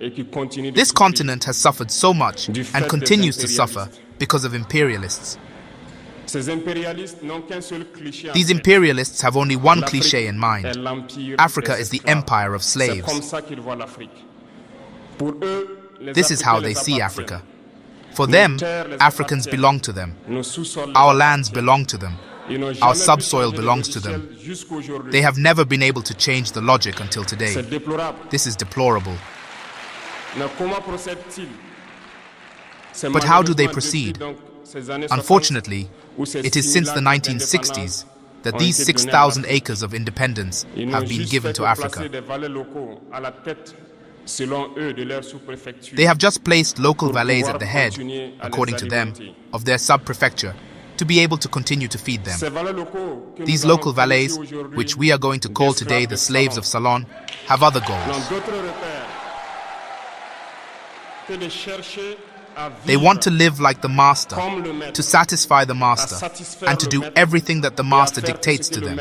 This continent has suffered so much and continues to suffer because of imperialists. These imperialists have only one cliché in mind: Africa is the empire of slaves. This is how they see Africa. For them, Africans belong to them. Our lands belong to them. Our subsoil belongs to them. They have never been able to change the logic until today. This is deplorable. But how do they proceed? Unfortunately, it is since the 1960s that these 6,000 acres of independence have been given to Africa. They have just placed local valets at the head, according to them, of their sub-prefecture to be able to continue to feed them. These local valets, which we are going to call today the slaves of Salon, have other goals. They want to live like the master, to satisfy the master, and to do everything that the master dictates to them.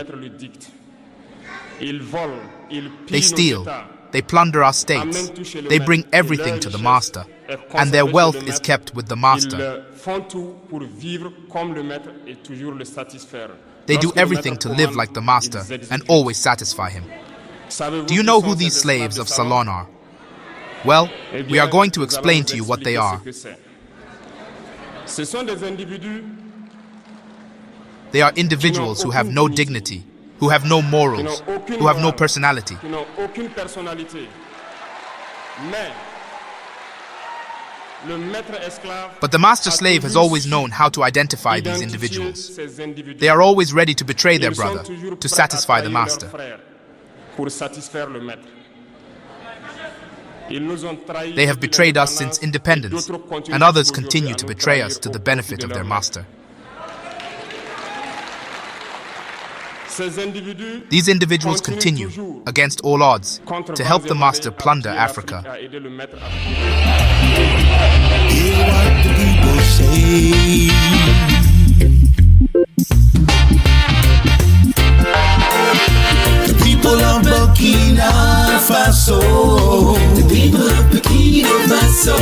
They steal, they plunder our states, they bring everything to the master, and their wealth is kept with the master. They do everything to live like the master and always satisfy him. Do you know who these slaves of Salon are? Well, we are going to explain to you what they are. They are individuals who have no dignity, who have no morals, who have no personality. But the master slave has always known how to identify these individuals. They are always ready to betray their brother, to satisfy the master. They have betrayed us since independence, and others continue to betray us to the benefit of their master. These individuals continue, against all odds, to help the master plunder Africa. Hear what the people say. The people of Burkina Faso, the people of Burkina Faso,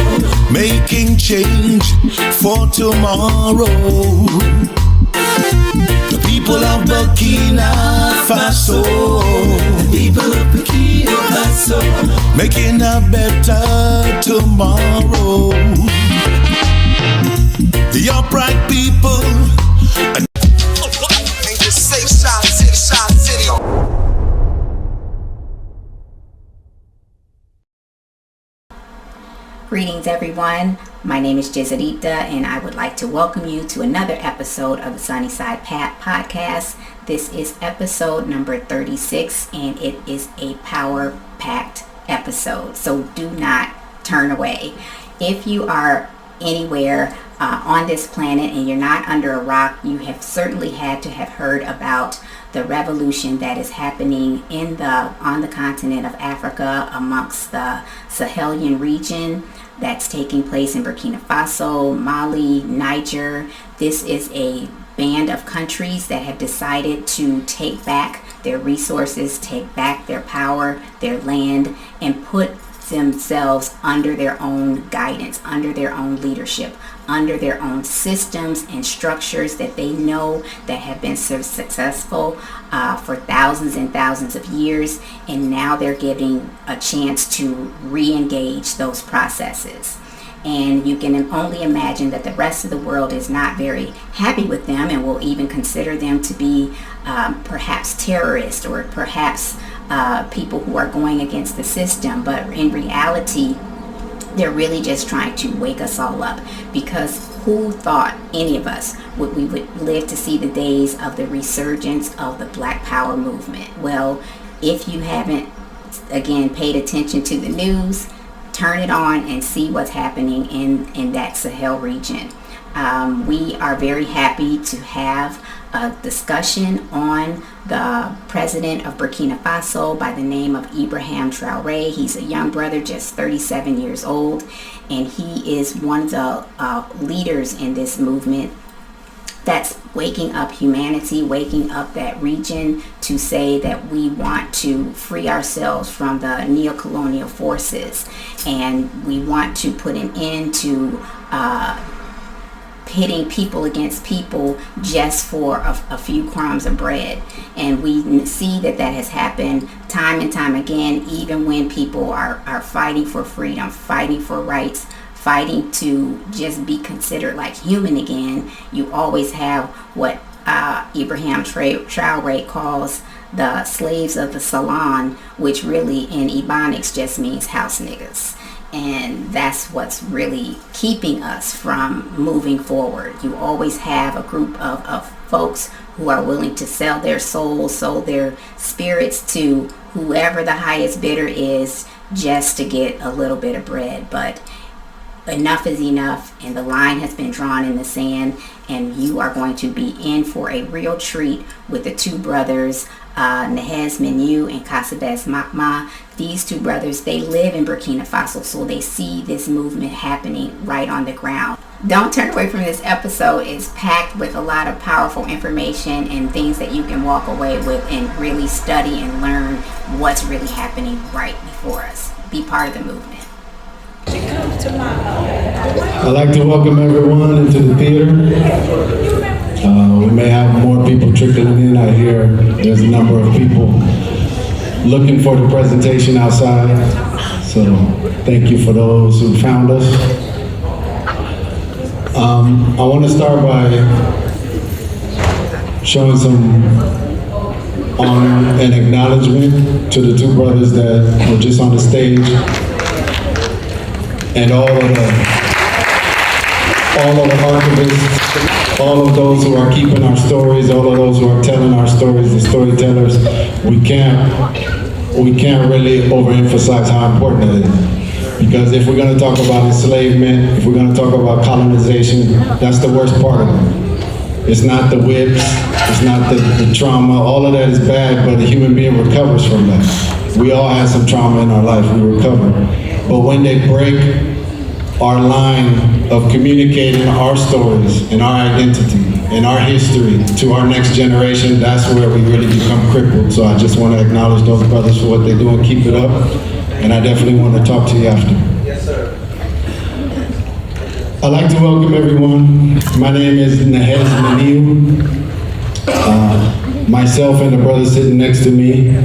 making change for tomorrow. The people of Burkina Faso, the people of Burkina Faso, making a better tomorrow. The upright people. Greetings everyone, my name is Giziribtah and I would like to welcome you to another episode of the Sunnyside podcast. This is episode number 36 and it is a power-packed episode, so do not turn away. If you are anywhere on this planet and you're not under a rock, you have certainly had to have heard about the revolution that is happening on the continent of Africa amongst the Sahelian region that's taking place in Burkina Faso, Mali, Niger. This is a band of countries that have decided to take back their resources, take back their power, their land, and put themselves under their own guidance, under their own leadership, under their own systems and structures that they know that have been so successful for thousands and thousands of years, and now they're getting a chance to re-engage those processes. And you can only imagine that the rest of the world is not very happy with them and will even consider them to be perhaps terrorists or perhaps people who are going against the system. But in reality, they're really just trying to wake us all up, because who thought, any of us, we would live to see the days of the resurgence of the Black Power movement? Well, if you haven't, again, paid attention to the news, turn it on and see what's happening in that Sahel region. We are very happy to have a discussion on the president of Burkina Faso by the name of Ibrahim Traore. He's a young brother, just 37 years old, and he is one of the leaders in this movement that's waking up humanity, waking up that region to say that we want to free ourselves from the neo-colonial forces, and we want to put an end to pitting people against people just for a few crumbs of bread. And we see that has happened time and time again, even when people are fighting for freedom, fighting for rights, fighting to just be considered like human again. You always have what Ibrahim Traore calls the slaves of the salon, which really in Ebonics just means house niggas. And that's what's really keeping us from moving forward. You always have a group of folks who are willing to sell their souls, sell their spirits to whoever the highest bidder is, just to get a little bit of bread. But enough is enough, and the line has been drawn in the sand, and you are going to be in for a real treat with the two brothers, Nehez, Meniooh, and Kasabez, Maakmaah. These two brothers, they live in Burkina Faso, so they see this movement happening right on the ground. Don't turn away from this episode. It's packed with a lot of powerful information and things that you can walk away with and really study and learn what's really happening right before us. Be part of the movement. I'd like to welcome everyone into the theater. We may have more people trickling in. I hear there's a number of people looking for the presentation outside. So thank you for those who found us. I want to start by showing some honor and acknowledgement to the two brothers that were just on the stage, and all of the archivists, all of those who are keeping our stories, all of those who are telling our stories, the storytellers. We can't really overemphasize how important it is. Because if we're going to talk about enslavement, if we're going to talk about colonization, that's the worst part of it. It's not the whips, it's not the trauma, all of that is bad, but a human being recovers from that. We all have some trauma in our life, we recover. But when they break our line of communicating our stories and our identity and our history to our next generation, that's where we really become crippled. So I just want to acknowledge those brothers for what they do and keep it up. And I definitely want to talk to you after. Yes, sir. I'd like to welcome everyone. My name is Nehez Meniooh. Myself and the brother sitting next to me,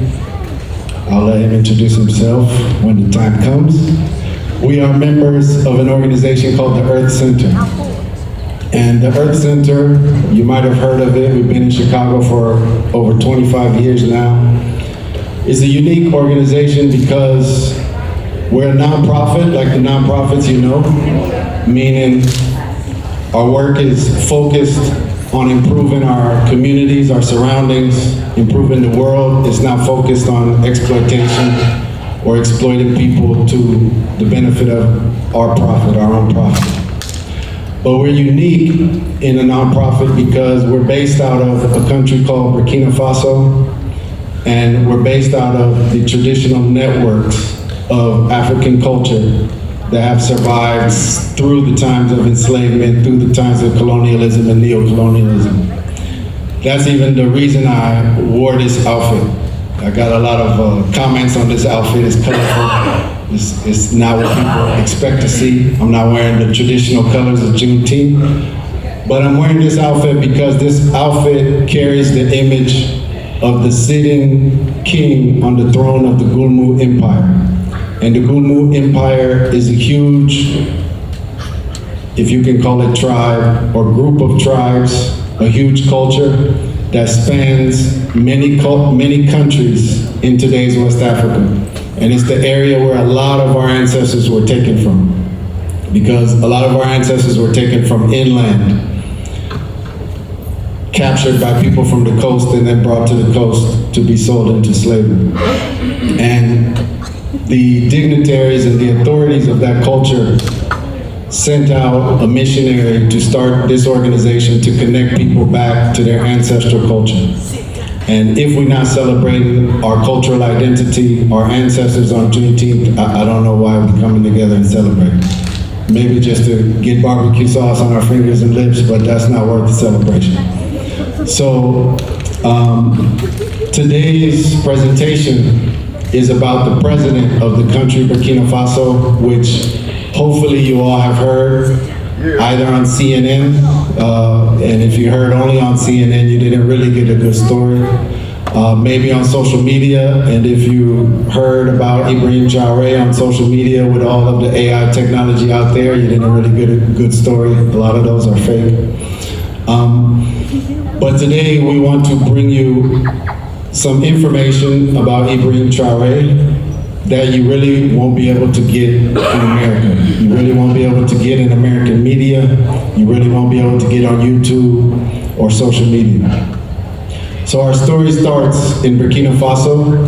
I'll let him introduce himself when the time comes. We are members of an organization called the Earth Center. And the Earth Center, you might have heard of it. We've been in Chicago for over 25 years now. It's a unique organization because we're a nonprofit, like the nonprofits you know, meaning our work is focused on improving our communities, our surroundings, improving the world. It's not focused on exploitation or exploiting people to the benefit of our profit, our own profit. But we're unique in a nonprofit because we're based out of a country called Burkina Faso, and we're based out of the traditional networks of African culture that have survived through the times of enslavement, through the times of colonialism and neo-colonialism. That's even the reason I wore this outfit. I got a lot of comments on this outfit. It's colorful. It's not what people expect to see. I'm not wearing the traditional colors of Juneteenth, but I'm wearing this outfit because this outfit carries the image of the sitting king on the throne of the Gulmu Empire. And the Gulmu Empire is a huge, if you can call it tribe or group of tribes, a huge culture that spans many countries in today's West Africa. And it's the area where a lot of our ancestors were taken from, because a lot of our ancestors were taken from inland, captured by people from the coast and then brought to the coast to be sold into slavery. And the dignitaries and the authorities of that culture sent out a missionary to start this organization to connect people back to their ancestral culture. And if we're not celebrating our cultural identity, our ancestors on Juneteenth, I don't know why we're coming together and celebrating. Maybe just to get barbecue sauce on our fingers and lips, but that's not worth the celebration. So today's presentation is about the president of the country, Burkina Faso, which hopefully you all have heard either on CNN, and if you heard only on CNN, you didn't really get a good story. Maybe on social media, and if you heard about Ibrahim Traore on social media with all of the AI technology out there, you didn't really get a good story. A lot of those are fake. But today we want to bring you some information about Ibrahim Traore that you really won't be able to get in America. You really won't be able to get in American media. You really won't be able to get on YouTube or social media. So our story starts in Burkina Faso,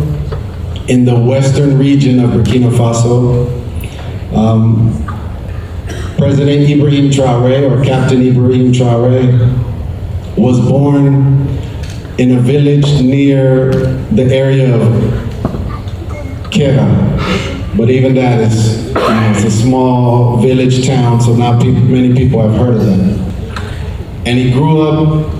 in the western region of Burkina Faso. President Ibrahim Traore, or Captain Ibrahim Traore, was born in a village near the area of Kera. But even that is, it's a small village town, so not many people have heard of that. And he grew up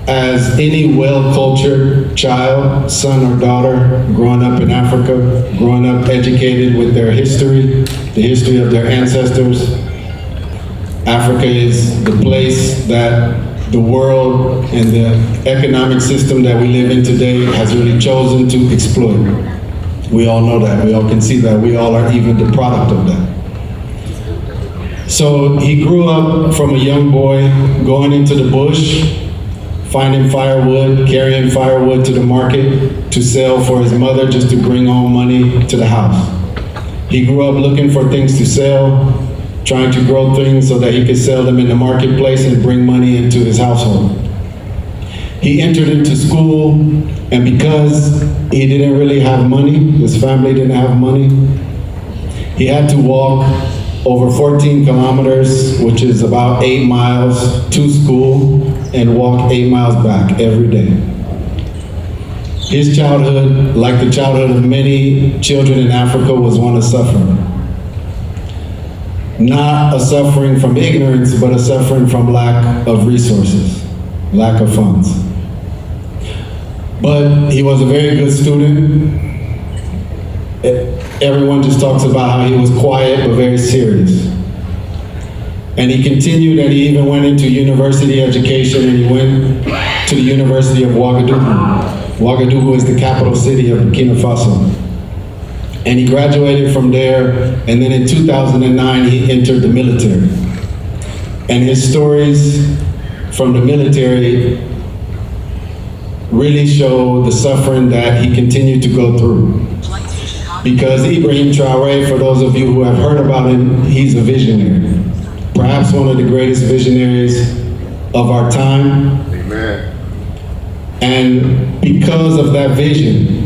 as any well-cultured child, son or daughter, growing up in Africa, growing up educated with their history, the history of their ancestors. Africa is the place that the world and the economic system that we live in today has really chosen to exploit. We all know that, we all can see that, we all are even the product of that. So he grew up from a young boy going into the bush, finding firewood, carrying firewood to the market to sell for his mother just to bring home money to the house. He grew up looking for things to sell, trying to grow things so that he could sell them in the marketplace and bring money into his household. He entered into school, and because he didn't really have money, his family didn't have money, he had to walk over 14 kilometers, which is about 8 miles, to school and walk 8 miles back every day. His childhood, like the childhood of many children in Africa, was one of suffering. Not a suffering from ignorance, but a suffering from lack of resources, lack of funds. But he was a very good student. Everyone just talks about how he was quiet but very serious. And he continued, and he even went into university education, and he went to the University of Ouagadougou. Ouagadougou is the capital city of Burkina Faso. And he graduated from there, and then in 2009 he entered the military. And his stories from the military really show the suffering that he continued to go through. Because Ibrahim Traore, for those of you who have heard about him, he's a visionary. Perhaps one of the greatest visionaries of our time. Amen. And because of that vision,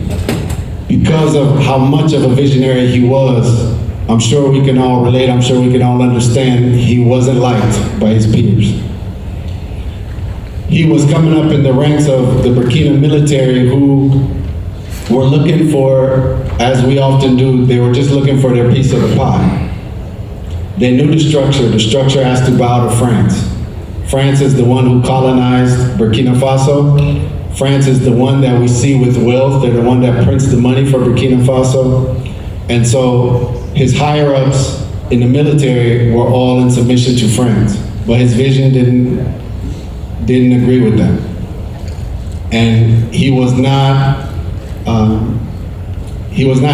because of how much of a visionary he was, I'm sure we can all relate, I'm sure we can all understand, he wasn't liked by his peers. He was coming up in the ranks of the Burkina military who were looking for, as we often do, they were just looking for their piece of the pie. They knew the structure has to bow to France. France is the one who colonized Burkina Faso. France is the one that we see with wealth. They're the one that prints the money for Burkina Faso. And so his higher-ups in the military were all in submission to France. But his vision didn't agree with that. And he was not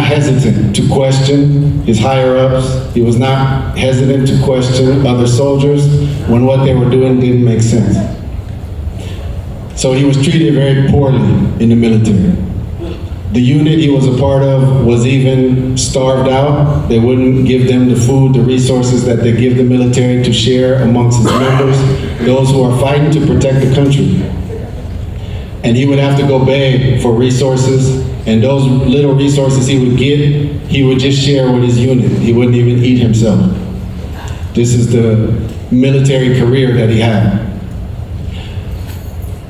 hesitant to question his higher-ups. He was not hesitant to question other soldiers when what they were doing didn't make sense. So he was treated very poorly in the military. The unit he was a part of was even starved out. They wouldn't give them the food, the resources that they give the military to share amongst his members, those who are fighting to protect the country. And he would have to go beg for resources, and those little resources he would get, he would just share with his unit. He wouldn't even eat himself. This is the military career that he had.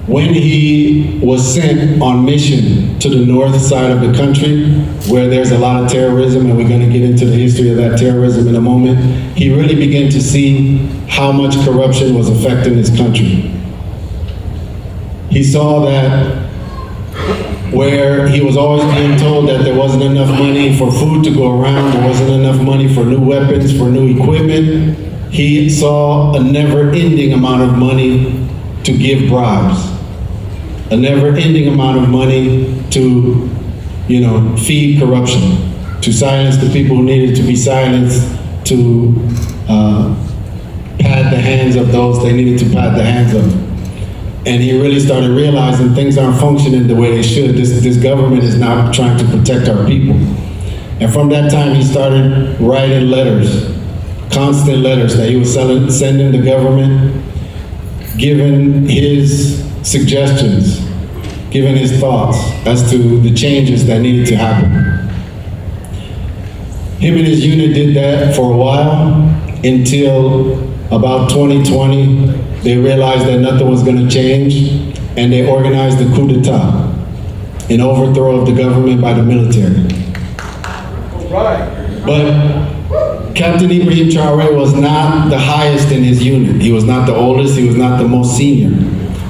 When he was sent on mission to the north side of the country, where there's a lot of terrorism, and we're going to get into the history of that terrorism in a moment, he really began to see how much corruption was affecting his country. He saw that where he was always being told that there wasn't enough money for food to go around, there wasn't enough money for new weapons, for new equipment, he saw a never-ending amount of money to give bribes, a never-ending amount of money to, feed corruption, to silence the people who needed to be silenced, to pad the hands of those they needed to pad the hands of. And he really started realizing things aren't functioning the way they should. This government is not trying to protect our people. And from that time, he started writing letters, constant letters that he was sending the government, giving his suggestions, giving his thoughts as to the changes that needed to happen. Him and his unit did that for a while until about 2020. They realized that nothing was going to change, and they organized a coup d'etat, an overthrow of the government by the military. But Captain Ibrahim Traore was not the highest in his unit. He was not the oldest, he was not the most senior.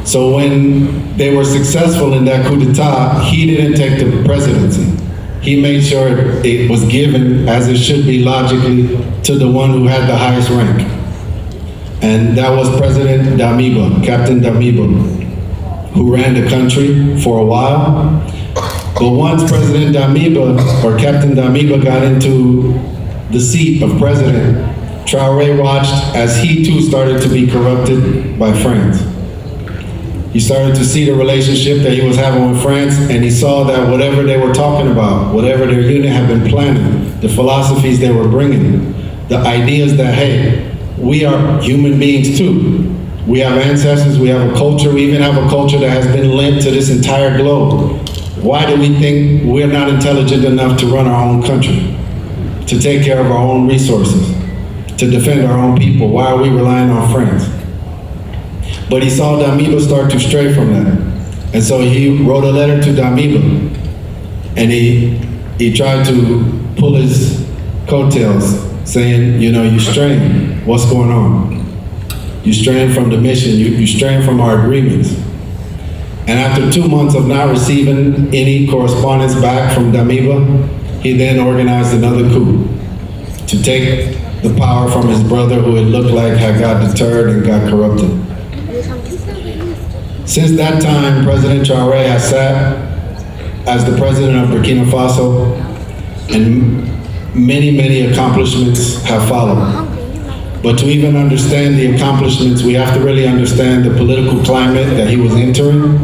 So when they were successful in that coup d'etat, he didn't take the presidency. He made sure it was given, as it should be logically, to the one who had the highest rank. And that was President Damiba, Captain Damiba, who ran the country for a while. But once President Damiba, or Captain Damiba, got into the seat of president, Traore watched as he too started to be corrupted by France. He started to see the relationship that he was having with France, and he saw that whatever they were talking about, whatever their unit had been planning, the philosophies they were bringing, the ideas that, hey, we are human beings too. We have ancestors, we have a culture, we even have a culture that has been linked to this entire globe. Why do we think we're not intelligent enough to run our own country, to take care of our own resources, to defend our own people? Why are we relying on France? But he saw Damiba start to stray from that. And so he wrote a letter to Damiba, and he tried to pull his coattails, saying, you're straying. What's going on? You're straying from the mission. You're straying from our agreements. And after 2 months of not receiving any correspondence back from Damiba, he then organized another coup to take the power from his brother, who it looked like had got deterred and got corrupted. Since that time, President Traore has sat as the president of Burkina Faso, and many accomplishments have followed. But to even understand the accomplishments, we have to really understand the political climate that he was entering,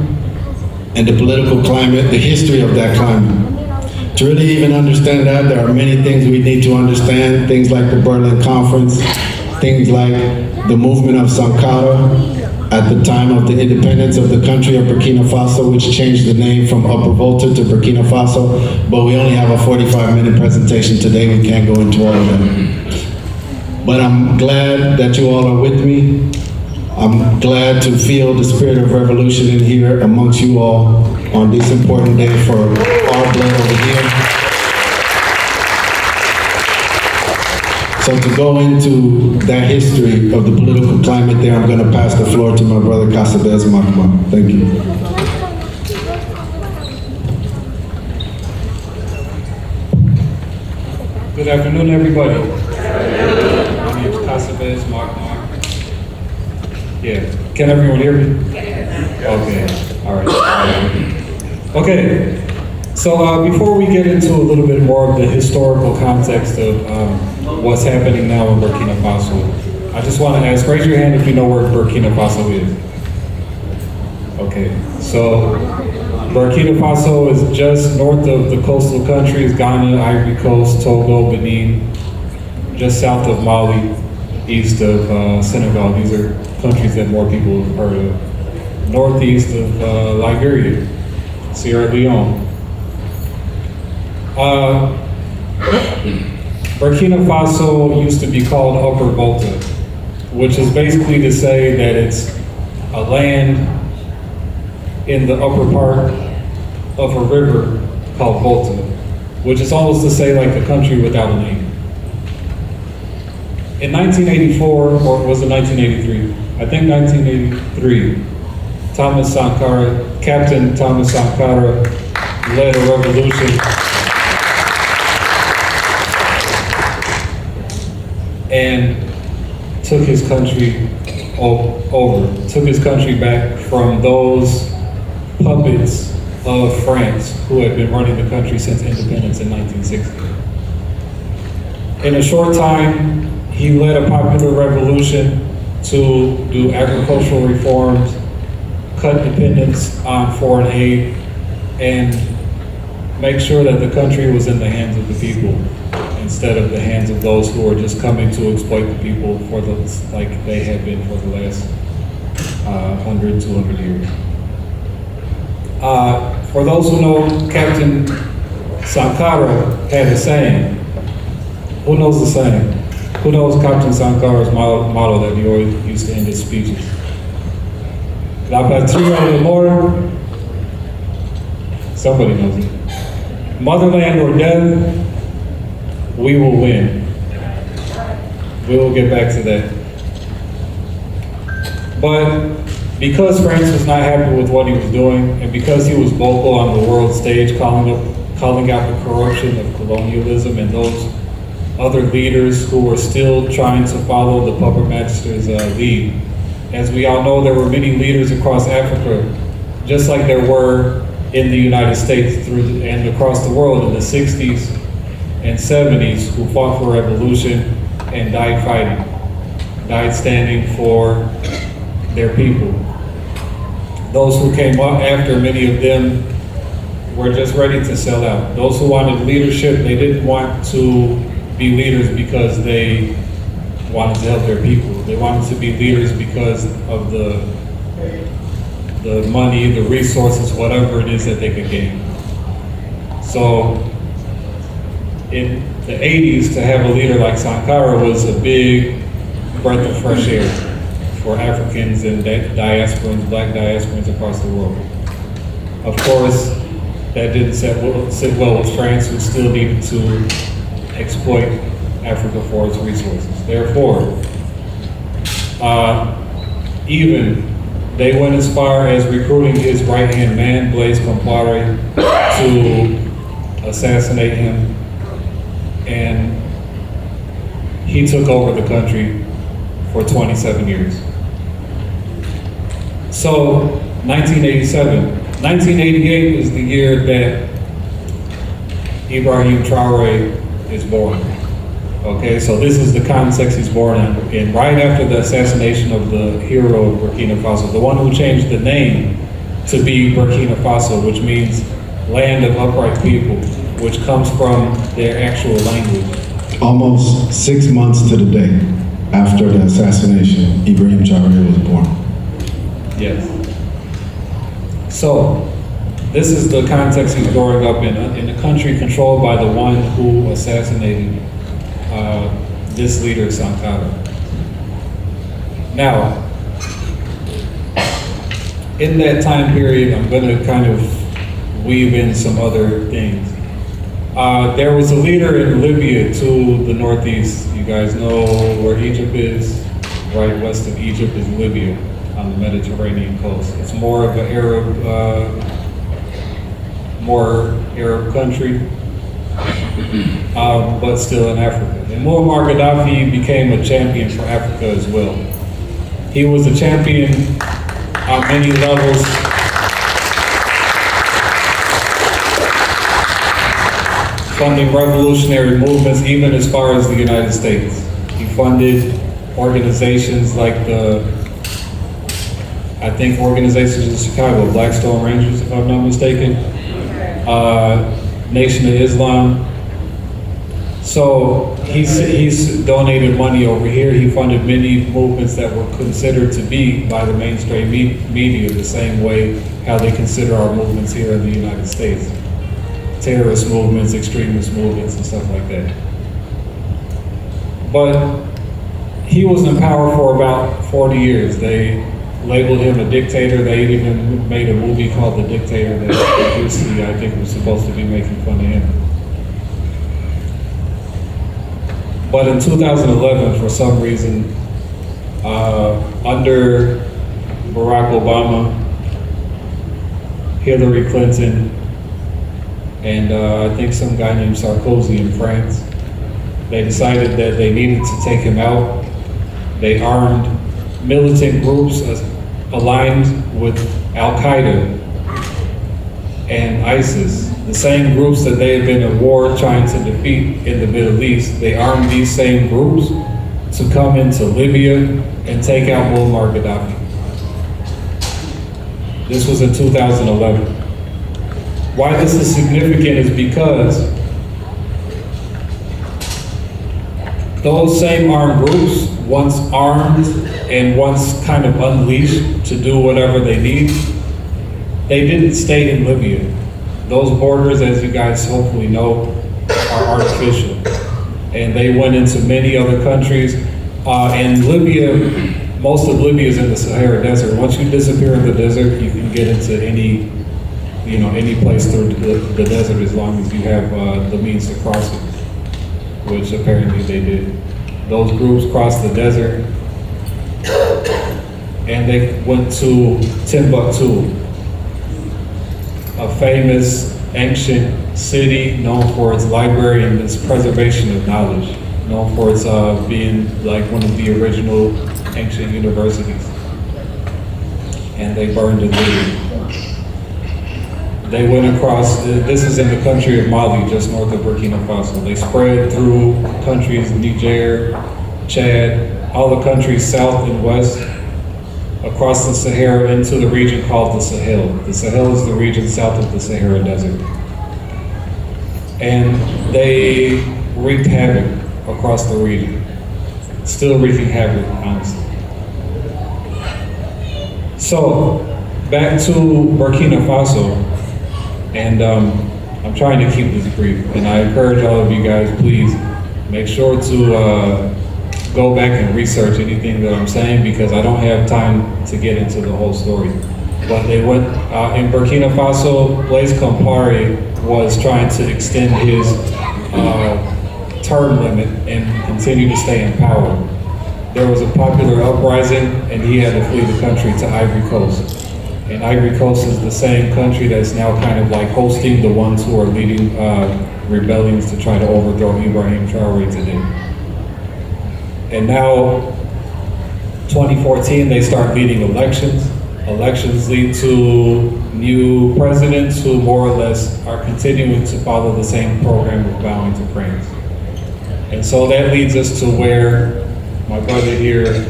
and the political climate, the history of that climate. To really even understand that, there are many things we need to understand, things like the Berlin Conference, things like the movement of Sankara at the time of the independence of the country of Burkina Faso, which changed the name from Upper Volta to Burkina Faso. But we only have a 45-minute presentation today, we can't go into all of that. But I'm glad that you all are with me. I'm glad to feel the spirit of revolution in here amongst you all on this important day for our blood over here. So to go into that history of the political climate there, I'm going to pass the floor to my brother Kasabez Maakmaah. Thank you. Good afternoon, everybody. My name is Kasabez Maakmaah. Yeah, can everyone hear me? Okay, all right. Okay, so before we get into a little bit more of the historical context of what's happening now in Burkina Faso, I just want to ask, raise your hand if you know where Burkina Faso is. Okay, so Burkina Faso is just north of the coastal countries, Ghana, Ivory Coast, Togo, Benin, just south of Mali, east of Senegal. These are countries that more people have heard of. Northeast of Liberia, Sierra Leone. Burkina Faso used to be called Upper Volta, which is basically to say that it's a land in the upper part of a river called Volta, which is almost to say like a country without a name. In 1984, or was it 1983? I think 1983, Captain Thomas Sankara led a revolution and took his country took his country back from those puppets of France who had been running the country since independence in 1960. In a short time, he led a popular revolution to do agricultural reforms, cut dependence on foreign aid, and make sure that the country was in the hands of the people instead of the hands of those who were just coming to exploit the people like they had been for the last 100, 200 years. For those who know, Captain Sankara had a saying. Who knows the saying? Who knows Captain Sankara's motto that he always used to end his speeches? La patria de mort. Somebody knows it. Motherland or death, we will win. We will get back to that. But because France was not happy with what he was doing, and because he was vocal on the world stage, calling out the corruption of colonialism and those other leaders who were still trying to follow the puppet master's lead. As we all know, there were many leaders across Africa, just like there were in the United States and across the world in the 60s and 70s who fought for revolution and died fighting, died standing for their people. Those who came up after, many of them were just ready to sell out. Those who wanted leadership, they didn't want to be leaders because they wanted to help their people. They wanted to be leaders because of the money, the resources, whatever it is that they could gain. So in the 80s, to have a leader like Sankara was a big breath of fresh air for Africans and diasporans, Black diasporans across the world. Of course, that didn't sit well with France, who still needed to exploit Africa for its resources. Therefore, even they went as far as recruiting his right-hand man, Blaise Compaoré, to assassinate him, and he took over the country for 27 years. So, 1987. 1988 is the year that Ibrahim Traore is born. Okay, so this is the context he's born in, right after the assassination of the hero of Burkina Faso, the one who changed the name to be Burkina Faso, which means land of upright people, which comes from their actual language. Almost 6 months to the day after the assassination, Ibrahim Traore was born. Yes. So, this is the context he's growing up in a country controlled by the one who assassinated this leader, Sankara. Now, in that time period, I'm going to kind of weave in some other things. There was a leader in Libya to the northeast. You guys know where Egypt is. Right west of Egypt is Libya on the Mediterranean coast. It's more of an Arab country, but still in Africa. And Muammar Gaddafi became a champion for Africa as well. He was a champion on many levels. Funding revolutionary movements even as far as the United States. He funded organizations like organizations in Chicago, Blackstone Rangers, if I'm not mistaken, Nation of Islam. So he's donated money over here. He funded many movements that were considered to be by the mainstream media the same way how they consider our movements here in the United States. Terrorist movements, extremist movements, and stuff like that. But he was in power for about 40 years. They labeled him a dictator. They even made a movie called The Dictator that obviously I think was supposed to be making fun of him. But in 2011, for some reason, under Barack Obama, Hillary Clinton, and I think some guy named Sarkozy in France. They decided that they needed to take him out. They armed militant groups aligned with Al-Qaeda and ISIS, the same groups that they had been at war trying to defeat in the Middle East. They armed these same groups to come into Libya and take out Muammar Gaddafi. This was in 2011. Why this is significant is because those same armed groups, once armed and once kind of unleashed to do whatever they need, they didn't stay in Libya. Those borders, as you guys hopefully know, are artificial. And they went into many other countries. And Libya, most of Libya is in the Sahara Desert. Once you disappear in the desert, you can get into any place through the desert as long as you have the means to cross it, which apparently they did. Those groups crossed the desert and they went to Timbuktu, a famous ancient city known for its library and its preservation of knowledge, known for its being like one of the original ancient universities. And they burned it later. They went across, this is in the country of Mali, just north of Burkina Faso. They spread through countries, Niger, Chad, all the countries south and west, across the Sahara into the region called the Sahel. The Sahel is the region south of the Sahara Desert. And they wreaked havoc across the region. Still wreaking havoc, honestly. So, back to Burkina Faso. And I'm trying to keep this brief, and I encourage all of you guys, please make sure to go back and research anything that I'm saying, because I don't have time to get into the whole story. But they went, in Burkina Faso, Blaise Compaoré was trying to extend his term limit and continue to stay in power. There was a popular uprising, and he had to flee the country to Ivory Coast. And Ivory Coast is the same country that's now kind of like hosting the ones who are leading rebellions to try to overthrow Ibrahim Traore today. And now, 2014, they start leading elections. Elections lead to new presidents who more or less are continuing to follow the same program of bowing to France. And so that leads us to where my brother here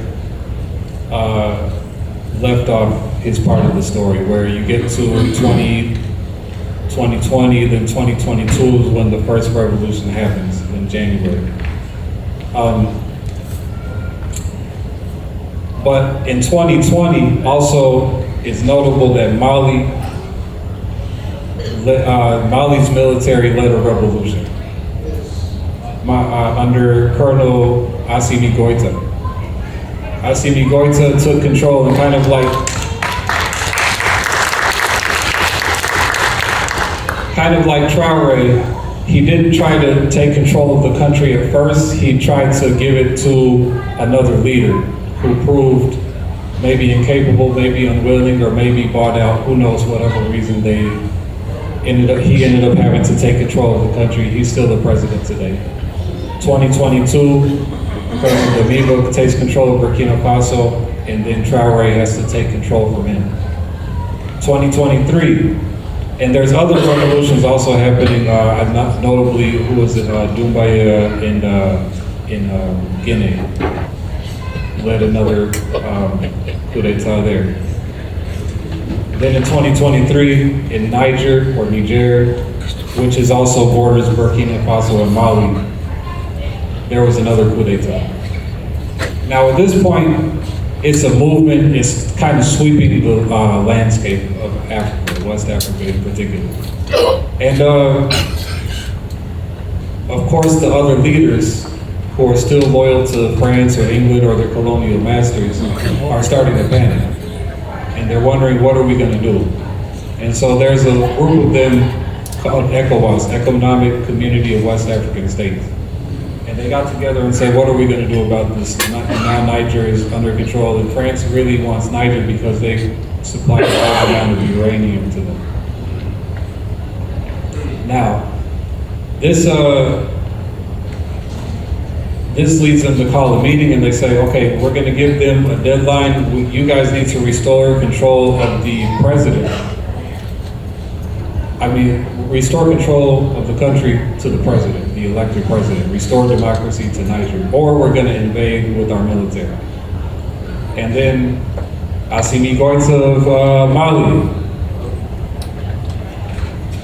left off his part of the story, where you get to 2020, then 2022 is when the first revolution happens in January. But in 2020, also, it's notable that Mali's military led a revolution under Colonel Assimi Goïta. Assimi Goïta took control and kind of like Traore, he didn't try to take control of the country at first. He tried to give it to another leader who proved maybe incapable, maybe unwilling, or maybe bought out. Who knows, whatever reason he ended up having to take control of the country. He's still the president today. 2022, President Meniooh takes control of Burkina Faso, and then Traore has to take control from him. 2023. And there's other revolutions also happening, notably, who was it, Doumbouya in Guinea, led another coup d'etat there. Then in 2023, in Niger, which is also borders Burkina Faso and Mali, there was another coup d'etat. Now at this point, it's a movement, it's kind of sweeping the landscape of Africa, West Africa in particular. And of course the other leaders who are still loyal to France or England or their colonial masters are starting to panic. And they're wondering, what are we gonna do? And so there's a group of them called ECOWAS, Economic Community of West African States. And they got together and said, what are we going to do about this? And now Niger is under control, and France really wants Niger because they supply a large amount of uranium to them. Now, this leads them to call a meeting and they say, okay, we're gonna give them a deadline. You guys need to restore control of the president. Restore control of the country to the president, the elected president. Restore democracy to Niger, or we're gonna invade with our military. And then Assimi Goïta of Mali,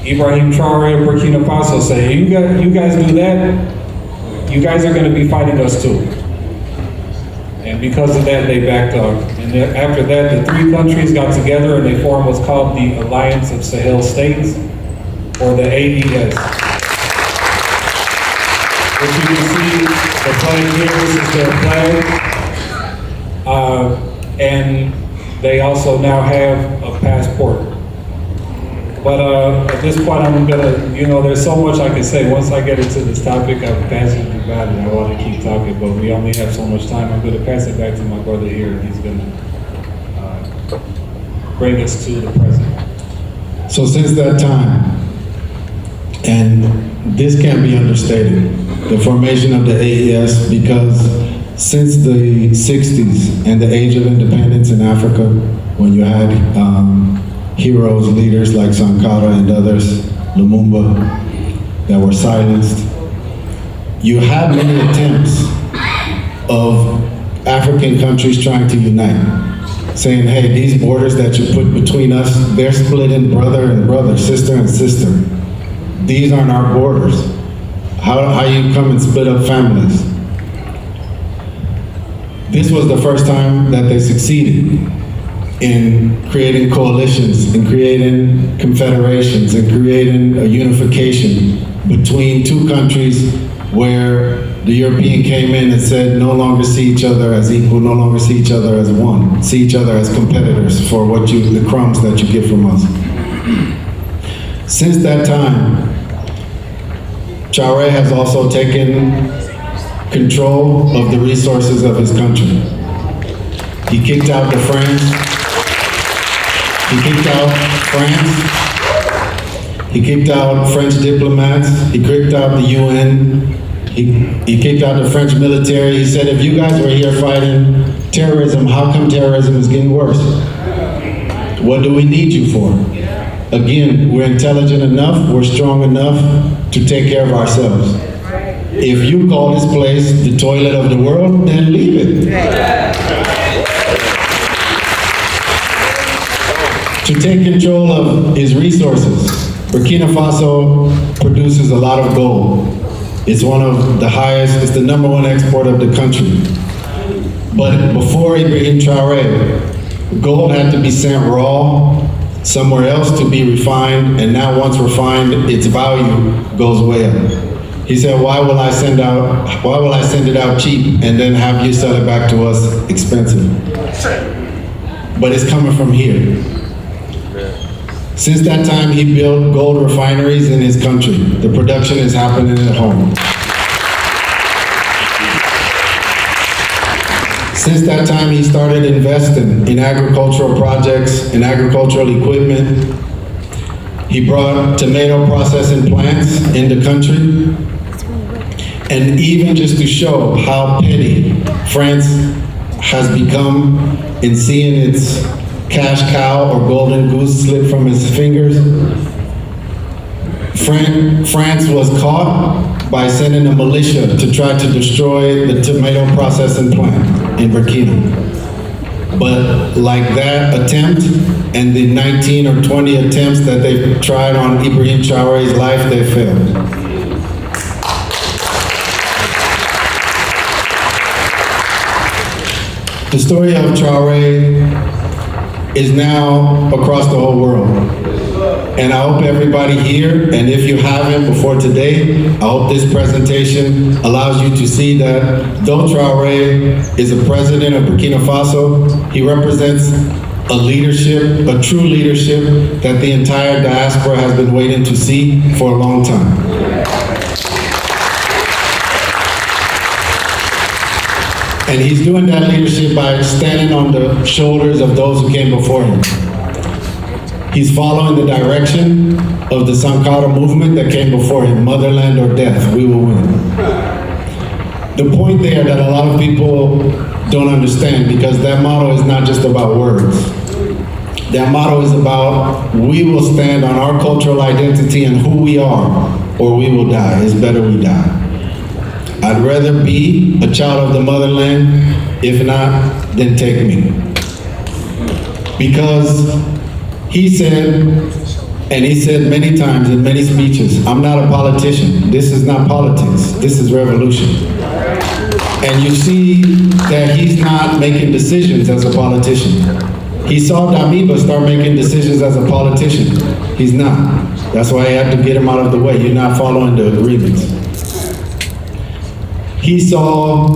Ibrahim Traore of Burkina Faso say, you guys do that, you guys are going to be fighting us too. And because of that, they backed up. And then after that, the three countries got together and they formed what's called the Alliance of Sahel States, or the AES. Which you can see, the flag here, this is their flag. And they also now have a passport. But at this point, I'm gonna, there's so much I can say. Once I get into this topic, I'm passionate about it. I want to keep talking, but we only have so much time. I'm gonna pass it back to my brother here, and he's gonna bring us to the present. So since that time, and this can't be understated, the formation of the AES, because since the 60s and the age of independence in Africa, when you had heroes, leaders like Sankara and others, Lumumba, that were silenced, you had many attempts of African countries trying to unite, saying, hey, these borders that you put between us, they're split in brother and brother, sister and sister. These aren't our borders. How you come and split up families? This was the first time that they succeeded in creating coalitions, in creating confederations, in creating a unification between two countries where the European came in and said no longer see each other as equal, no longer see each other as one, see each other as competitors for the crumbs that you get from us. Since that time, Traoré has also taken control of the resources of his country. He kicked out the French. He kicked out France. He kicked out French diplomats. He kicked out the UN. He kicked out the French military. He said, if you guys were here fighting terrorism, how come terrorism is getting worse? What do we need you for? Again, we're intelligent enough, we're strong enough to take care of ourselves. If you call this place the toilet of the world, then leave it. To take control of his resources, Burkina Faso produces a lot of gold. It's one of the highest, it's the #1 export of the country. But before Ibrahim Traore, gold had to be sent raw somewhere else to be refined, and now once refined, its value goes way up. He said, why will I send it out cheap and then have you sell it back to us expensive? But it's coming from here. Since that time, he built gold refineries in his country. The production is happening at home. Since that time, he started investing in agricultural projects, in agricultural equipment. He brought tomato processing plants in the country. And even just to show how petty France has become in seeing its cash cow or golden goose slip from his fingers, France was caught by sending a militia to try to destroy the tomato processing plant in Burkina. But like that attempt and the 19 or 20 attempts that they've tried on Ibrahim Traoré's life, they failed. The story of Traoré is now across the whole world. And I hope everybody here, and if you haven't before today, I hope this presentation allows you to see that though Traoré is a president of Burkina Faso, he represents a leadership, a true leadership that the entire diaspora has been waiting to see for a long time. And he's doing that leadership by standing on the shoulders of those who came before him. He's following the direction of the Sankara movement that came before him, motherland or death, we will win. The point there that a lot of people don't understand, because that motto is not just about words. That motto is about, we will stand on our cultural identity and who we are, or we will die. It's better we die. I'd rather be a child of the motherland, if not, then take me. Because he said, and he said many times in many speeches, I'm not a politician. This is not politics. This is revolution. And you see that he's not making decisions as a politician. He saw Damiba start making decisions as a politician. He's not. That's why he had to get him out of the way. You're not following the agreements. He saw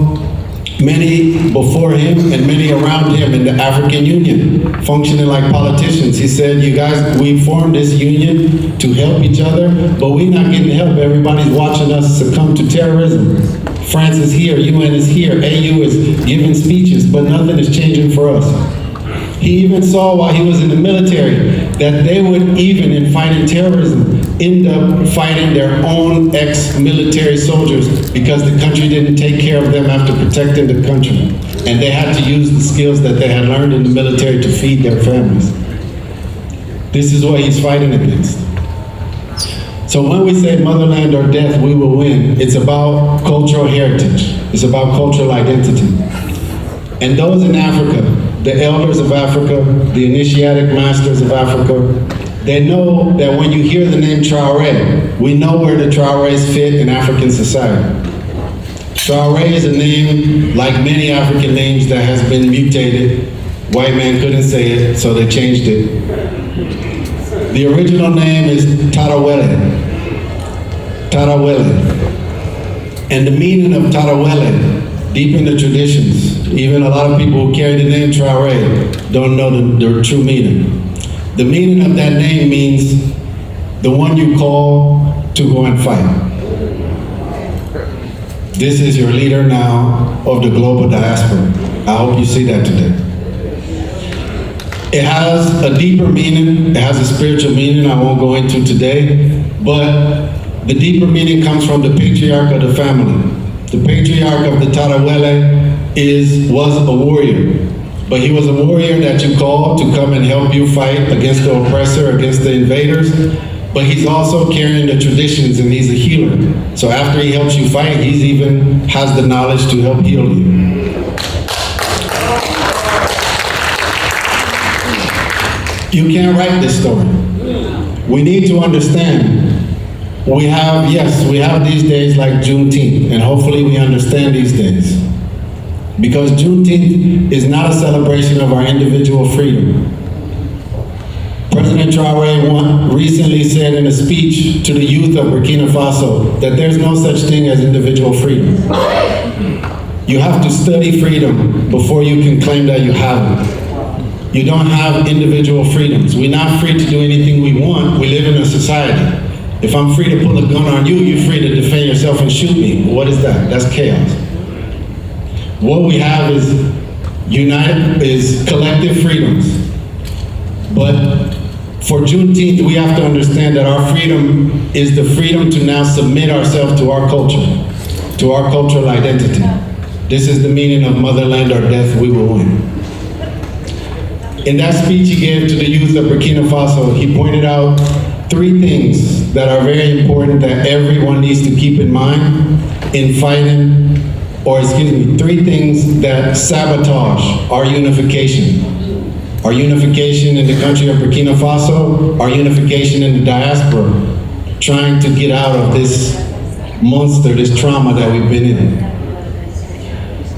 many before him and many around him in the African Union functioning like politicians. He said, you guys, we formed this union to help each other, but we're not getting help. Everybody's watching us succumb to terrorism. France is here, UN is here, AU is giving speeches, but nothing is changing for us. He even saw while he was in the military that they would even, in fighting terrorism, end up fighting their own ex-military soldiers because the country didn't take care of them after protecting the country. And they had to use the skills that they had learned in the military to feed their families. This is what he's fighting against. So when we say motherland or death, we will win, it's about cultural heritage. It's about cultural identity. And those in Africa, the elders of Africa, the initiatic masters of Africa, they know that when you hear the name Traoré, we know where the Traorés fit in African society. Traoré is a name, like many African names, that has been mutated. White man couldn't say it, so they changed it. The original name is Tarawele. Tarawele. And the meaning of Tarawele, deep in the traditions, even a lot of people who carry the name Traoré don't know the true meaning. The meaning of that name means the one you call to go and fight. This is your leader now of the global diaspora. I hope you see that today. It has a deeper meaning, it has a spiritual meaning I won't go into today, but the deeper meaning comes from the patriarch of the family. The patriarch of the Tarawele was a warrior, but he was a warrior that you called to come and help you fight against the oppressor, against the invaders, but he's also carrying the traditions and he's a healer. So after he helps you fight, he's even has the knowledge to help heal you. You can't write this story. We need to understand. We have these days like Juneteenth, and hopefully we understand these days. Because Juneteenth is not a celebration of our individual freedom. President Traoré recently said in a speech to the youth of Burkina Faso that there's no such thing as individual freedom. You have to study freedom before you can claim that you have it. You don't have individual freedoms. We're not free to do anything we want. We live in a society. If I'm free to pull a gun on you, you're free to defend yourself and shoot me. What is that? That's chaos. What we have is collective freedoms. But for Juneteenth, we have to understand that our freedom is the freedom to now submit ourselves to our culture, to our cultural identity. This is the meaning of motherland or death, we will win. In that speech he gave to the youth of Burkina Faso, he pointed out three things that are very important that everyone needs to keep in mind in fighting, three things that sabotage our unification. Our unification in the country of Burkina Faso, our unification in the diaspora, trying to get out of this monster, this trauma that we've been in.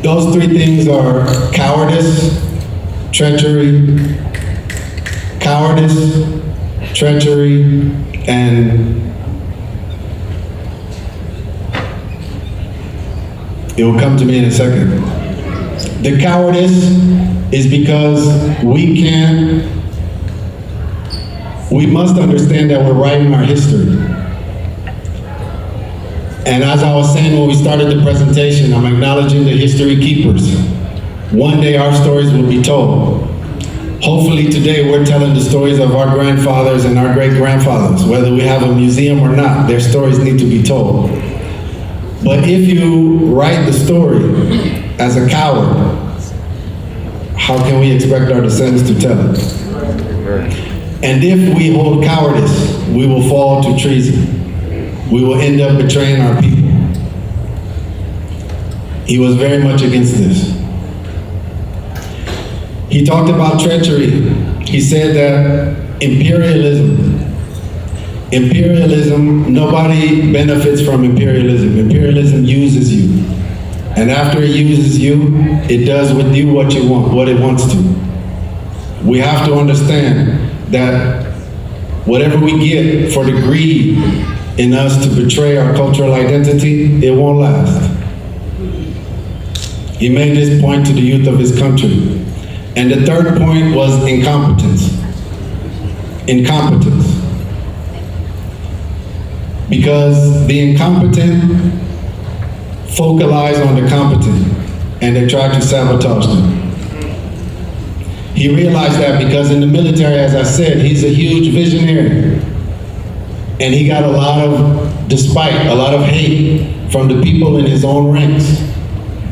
Those three things are cowardice, treachery, and it will come to me in a second. The cowardice is because we must understand that we're writing our history. And as I was saying when we started the presentation, I'm acknowledging the history keepers. One day our stories will be told. Hopefully today we're telling the stories of our grandfathers and our great-grandfathers. Whether we have a museum or not, their stories need to be told. But if you write the story as a coward, how can we expect our descendants to tell it? And if we hold cowardice, we will fall to treason. We will end up betraying our people. He was very much against this. He talked about treachery. He said that imperialism, nobody benefits from imperialism. Imperialism uses you. And after it uses you, it does with you what you want, what it wants to. We have to understand that whatever we get for the greed in us to betray our cultural identity, it won't last. He made this point to the youth of his country. And the third point was incompetence. Incompetence. Because the incompetent focalize on the competent and they try to sabotage them. He realized that because in the military, as I said, he's a huge visionary. And he got a lot of despite, a lot of hate from the people in his own ranks.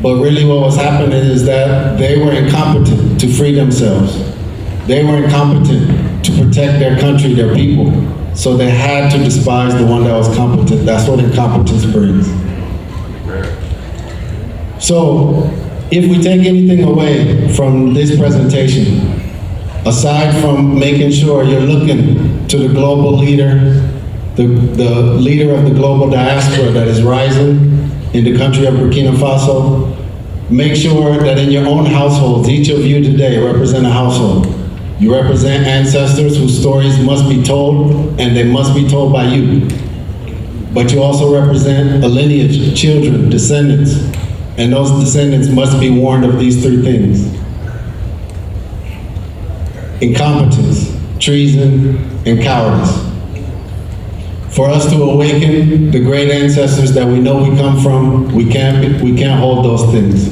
But really what was happening is that they were incompetent to free themselves. They were incompetent to protect their country, their people. So they had to despise the one that was competent. That's what incompetence brings. So, if we take anything away from this presentation, aside from making sure you're looking to the global leader, the leader of the global diaspora that is rising in the country of Burkina Faso, make sure that in your own households, each of you today represent a household. You represent ancestors whose stories must be told, and they must be told by you. But you also represent a lineage, children, descendants, and those descendants must be warned of these three things: incompetence, treason, and cowardice. For us to awaken the great ancestors that we know we come from, we can't hold those things.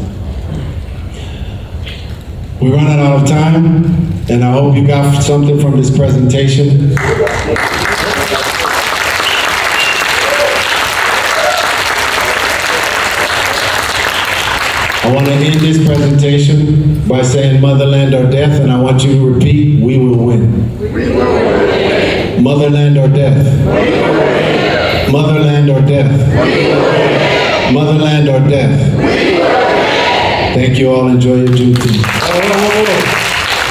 We're running out of time, and I hope you got something from this presentation. I want to end this presentation by saying motherland or death, and I want you to repeat, we will win. We will win. Motherland or death. We will win. Motherland or death. We will win. Motherland or death. We will win. Thank you all. Enjoy your Juneteenth.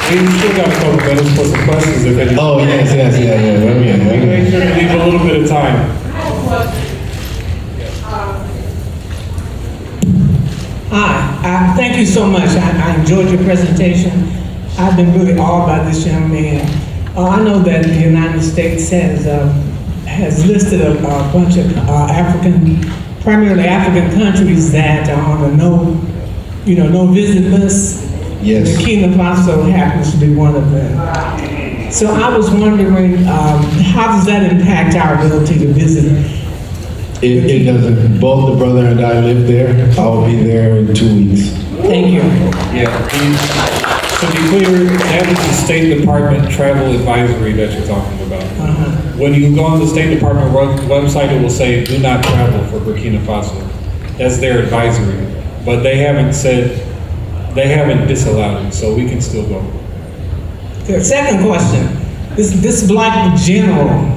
We still got a couple minutes for some questions if any. Oh, yes. Make sure to leave a little bit of time. Hi, thank you so much. I enjoyed your presentation. I've been really awed by this young man. I know that the United States has listed a bunch of primarily African countries that are on the no visit list. Yes. Burkina Faso happens to be one of them. So I was wondering, how does that impact our ability to visit? It doesn't. Both the brother and I live there. I'll be there in 2 weeks. Thank you. Yeah. To be clear, that is the State Department travel advisory that you're talking about. When you go on the State Department website, it will say, do not travel for Burkina Faso. That's their advisory. But they haven't disallowed it, so we can still go. The second question, this black general,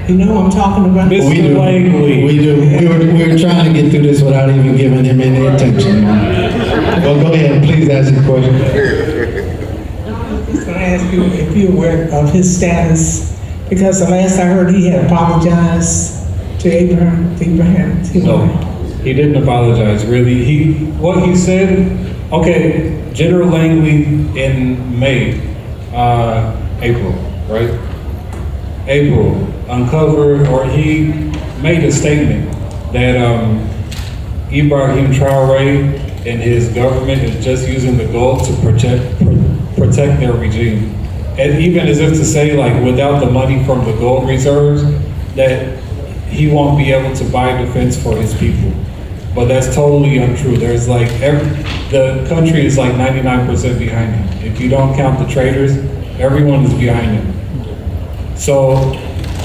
you know what I'm talking about? We do. We were trying to get through this without even giving him any attention. Well, go ahead, please ask your question. I'm just going to ask you if you're aware of his status, because the last I heard he had apologized to Ibrahim. No, he didn't apologize, really. What he said, okay, General Langley in April, right? April, uncovered, or he made a statement that Ibrahim Traore and his government is just using the gold to protect their regime. And even as if to say, like, without the money from the gold reserves, that he won't be able to buy defense for his people. But that's totally untrue. There's like, the country is like 99% behind him. If you don't count the traitors, everyone is behind him. So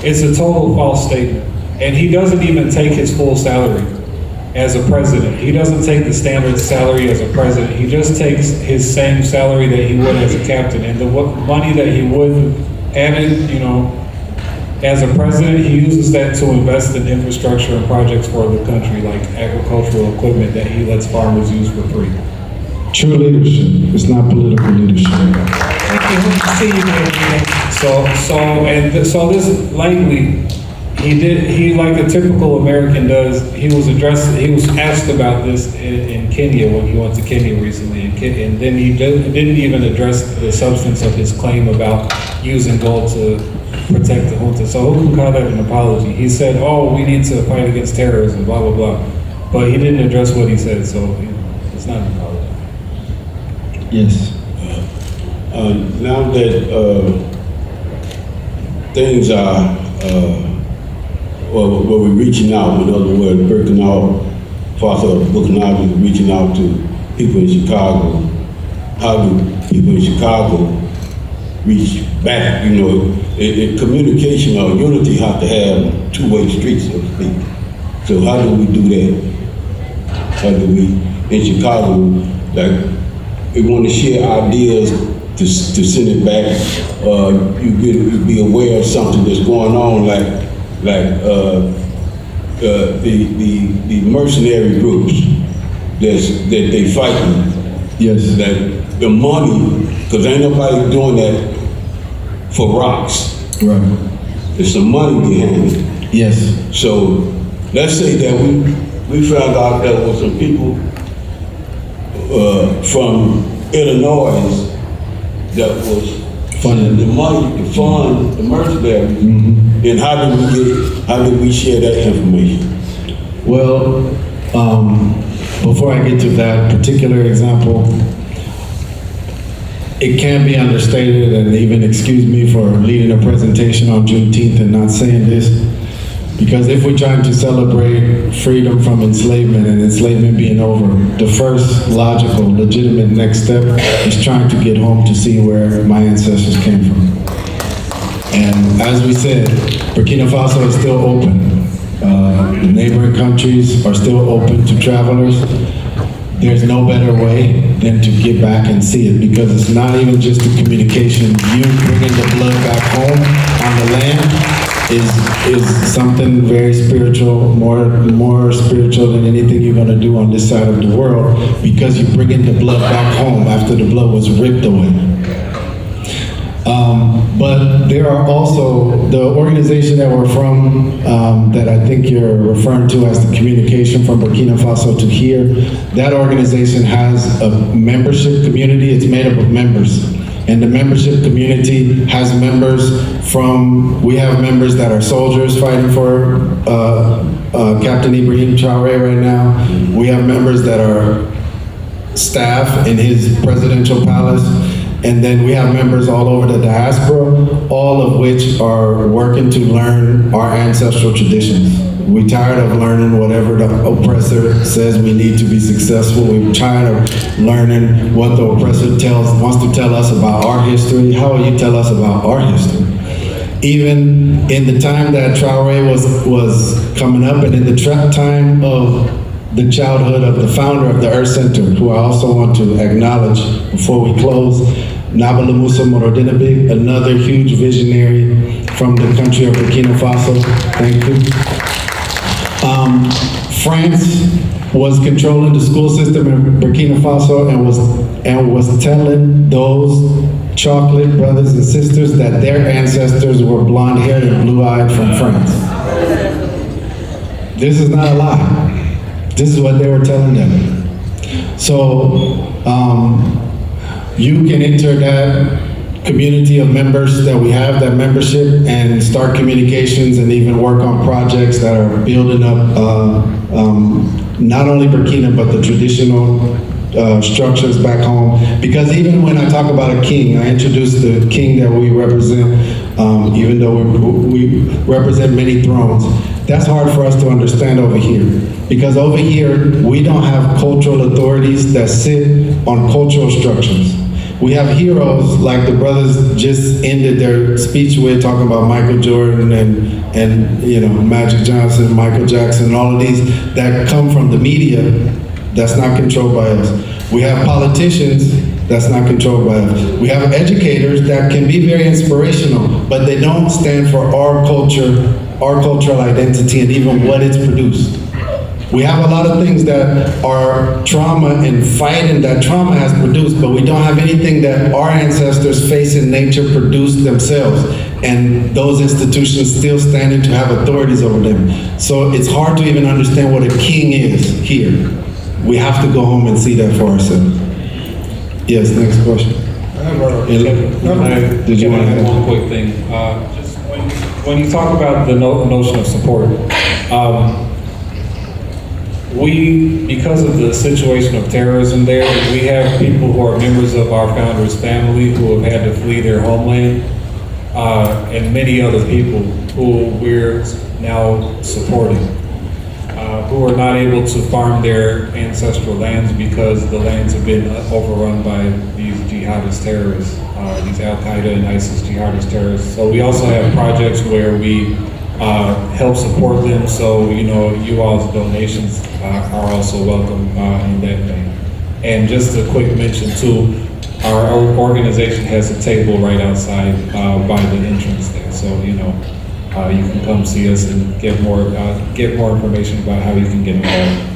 it's a total false statement. And he doesn't even take his full salary as a president. He doesn't take the standard salary as a president. He just takes his same salary that he would as a captain. And the money that he would added, you know, as a president, he uses that to invest in infrastructure and projects for the country, like agricultural equipment that he lets farmers use for free. True leadership. It's not political leadership. Thank you. Hope to see you there. So this likely, he like a typical American does, he was asked about this in Kenya when he went to Kenya recently, and then he didn't even address the substance of his claim about using gold to protect the junta. So who can call that an apology? He said, oh, we need to fight against terrorism, blah, blah, blah. But he didn't address what he said, so it's not an apology. Yes. Now that things are, well, we're reaching out, in other words, Burkina Faso is reaching out to people in Chicago. How do people in Chicago reach back? You know, communication or unity have to have two-way streets, so to speak. So how do we do that? How do we, in Chicago, like, we want to share ideas to send it back. You be aware of something that's going on, like the mercenary groups that they fighting. Yes. That the money, because ain't nobody doing that for rocks. Right. There's some money behind it. Yes. So let's say that we found out there were some people from Illinois that was funding the money to fund the mercenaries. Mm-hmm. And how did we share that information? Well, before I get to that particular example, it can't be understated, and even excuse me for leading a presentation on Juneteenth and not saying this, because if we're trying to celebrate freedom from enslavement and enslavement being over, the first logical, legitimate next step is trying to get home to see where my ancestors came from. And as we said, Burkina Faso is still open. The neighboring countries are still open to travelers. There's no better way than to get back and see it, because it's not even just the communication. You bringing the blood back home on the land is something very spiritual, more spiritual than anything you're going to do on this side of the world, because you're bringing the blood back home after the blood was ripped away. But there are also the organization that we're from, that I think you're referring to as the communication from Burkina Faso to here. That organization has a membership community. It's made up of members. And the membership community has members we have members that are soldiers fighting for Captain Ibrahim Traore right now. We have members that are staff in his presidential palace. And then we have members all over the diaspora, all of which are working to learn our ancestral traditions. We're tired of learning whatever the oppressor says we need to be successful. We're tired of learning what the oppressor wants to tell us about our history. How will you tell us about our history? Even in the time that Traore was coming up, and in the time of the childhood of the founder of the Earth Center, who I also want to acknowledge before we close, Nabala Musa Morodinabig, another huge visionary from the country of Burkina Faso. Thank you. France was controlling the school system in Burkina Faso and was telling those chocolate brothers and sisters that their ancestors were blonde-haired and blue-eyed from France. This is not a lie. This is what they were telling them. So you can enter that community of members that we have, that membership, and start communications and even work on projects that are building up not only Burkina, but the traditional structures back home. Because even when I talk about a king, I introduced the king that we represent, even though we represent many thrones. That's hard for us to understand over here. Because over here, we don't have cultural authorities that sit on cultural structures. We have heroes like the brothers just ended their speech with, talking about Michael Jordan and you know, Magic Johnson, Michael Jackson, all of these that come from the media that's not controlled by us. We have politicians that's not controlled by us. We have educators that can be very inspirational, but they don't stand for our culture, our cultural identity, and even what it's produced. We have a lot of things that are trauma and fighting that trauma has produced, but we don't have anything that our ancestors face in nature produced themselves. And those institutions still standing to have authorities over them. So it's hard to even understand what a king is here. We have to go home and see that for ourselves. Yes, next question. Did you want to add one quick thing? Just when you talk about the notion of support, because of the situation of terrorism there, we have people who are members of our founder's family who have had to flee their homeland, and many other people who we're now supporting, who are not able to farm their ancestral lands because the lands have been overrun by these jihadist terrorists, these Al-Qaeda and ISIS jihadist terrorists. So we also have projects where we help support them, so you know, you all's donations are also welcome in that vein. And just a quick mention too, our organization has a table right outside by the entrance there, so you know, you can come see us and get more information about how you can get involved.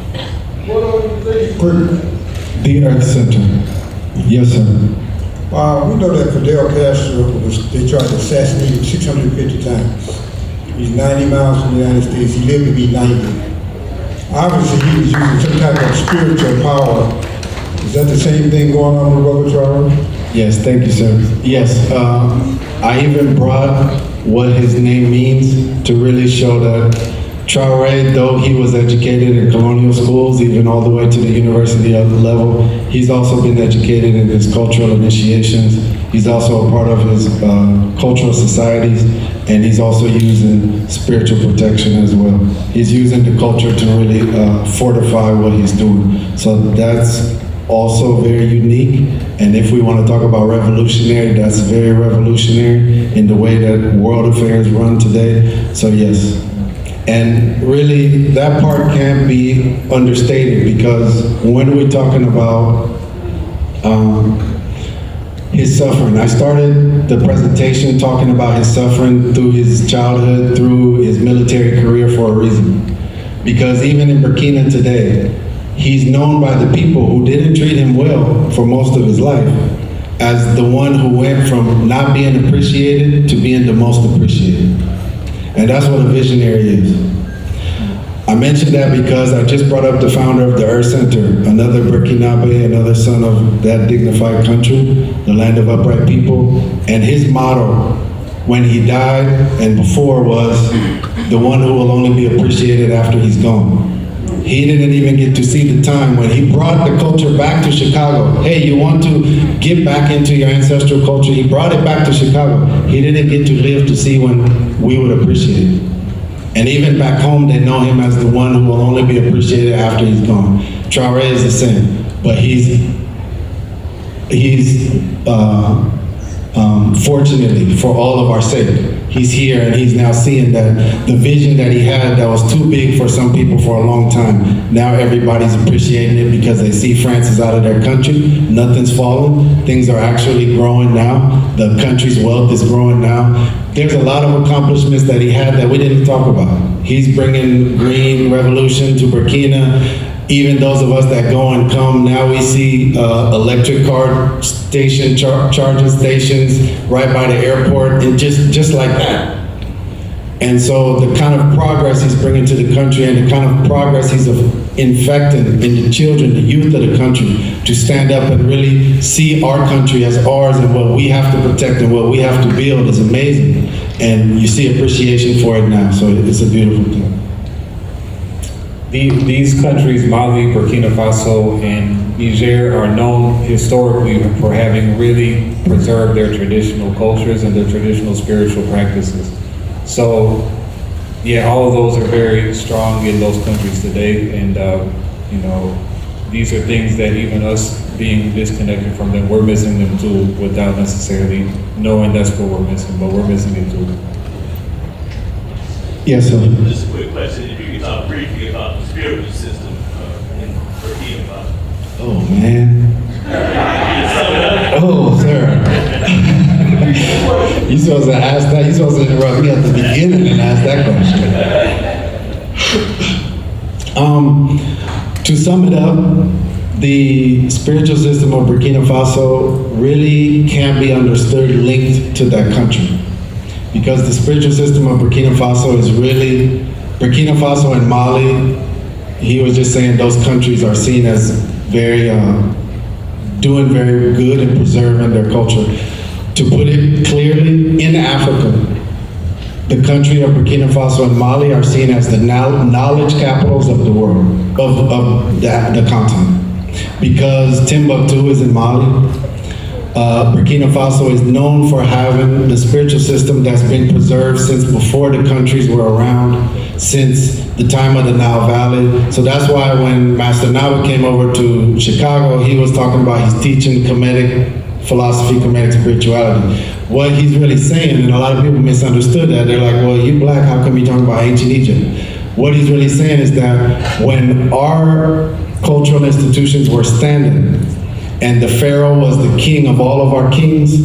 The Earth Center. Yes, sir. We know that Fidel Castro they tried to assassinate him 650 times. He's 90 miles from the United States. He lived to be 90. Obviously, he was using some type of spiritual power. Is that the same thing going on with Brother Traore? Yes, thank you, sir. Yes, I even brought what his name means to really show that Traore, though he was educated in colonial schools, even all the way to the university level, he's also been educated in his cultural initiations. He's also a part of his cultural societies, and he's also using spiritual protection as well. He's using the culture to really fortify what he's doing. So that's also very unique. And if we want to talk about revolutionary, that's very revolutionary in the way that world affairs run today. So yes. And really, that part can't be understated, because when we're talking about his suffering, I started the presentation talking about his suffering through his childhood, through his military career for a reason. Because even in Burkina today, he's known by the people who didn't treat him well for most of his life as the one who went from not being appreciated to being the most appreciated. And that's what a visionary is. I mentioned that because I just brought up the founder of the Earth Center, another Burkinabe, another son of that dignified country, the land of upright people. And his motto when he died and before was, the one who will only be appreciated after he's gone. He didn't even get to see the time when he brought the culture back to Chicago. Hey, you want to get back into your ancestral culture? He brought it back to Chicago. He didn't get to live to see when we would appreciate it. And even back home, they know him as the one who will only be appreciated after he's gone. Traore is the same, but he's fortunately, for all of our sake, he's here and he's now seeing that the vision that he had that was too big for some people for a long time, now everybody's appreciating it because they see France is out of their country, nothing's fallen, things are actually growing now, the country's wealth is growing now. There's a lot of accomplishments that he had that we didn't talk about. He's bringing green revolution to Burkina. Even those of us that go and come, now we see electric car station, charging stations right by the airport, and just like that. And so the kind of progress he's bringing to the country and the kind of progress he's infecting in the children, the youth of the country, to stand up and really see our country as ours and what we have to protect and what we have to build is amazing. And you see appreciation for it now, so it's a beautiful thing. These countries, Mali, Burkina Faso, and Niger, are known historically for having really preserved their traditional cultures and their traditional spiritual practices. So yeah, all of those are very strong in those countries today, and you know, these are things that even us being disconnected from them, we're missing them too, without necessarily knowing that's what we're missing, but we're missing it too. Yes, sir. Just a quick question, if you could talk briefly about the spiritual system in Burkina Faso. Oh, man. Oh, sir. You're supposed to ask that. You're supposed to interrupt me at the beginning and ask that question. To sum it up, the spiritual system of Burkina Faso really can't be understood linked to that country. Because the spiritual system of Burkina Faso is really, Burkina Faso and Mali, he was just saying those countries are seen as very, doing very good and preserving their culture. To put it clearly, in Africa, the country of Burkina Faso and Mali are seen as the knowledge capitals of the world, of the continent. Because Timbuktu is in Mali, Burkina Faso is known for having the spiritual system that's been preserved since before the countries were around, since the time of the Nile Valley. So that's why when Master Nawa came over to Chicago, he was talking about he's teaching Kemetic philosophy, Kemetic spirituality. What he's really saying, and a lot of people misunderstood that, they're like, well, you black, how come you talking about ancient Egypt? What he's really saying is that when our cultural institutions were standing, and the Pharaoh was the king of all of our kings,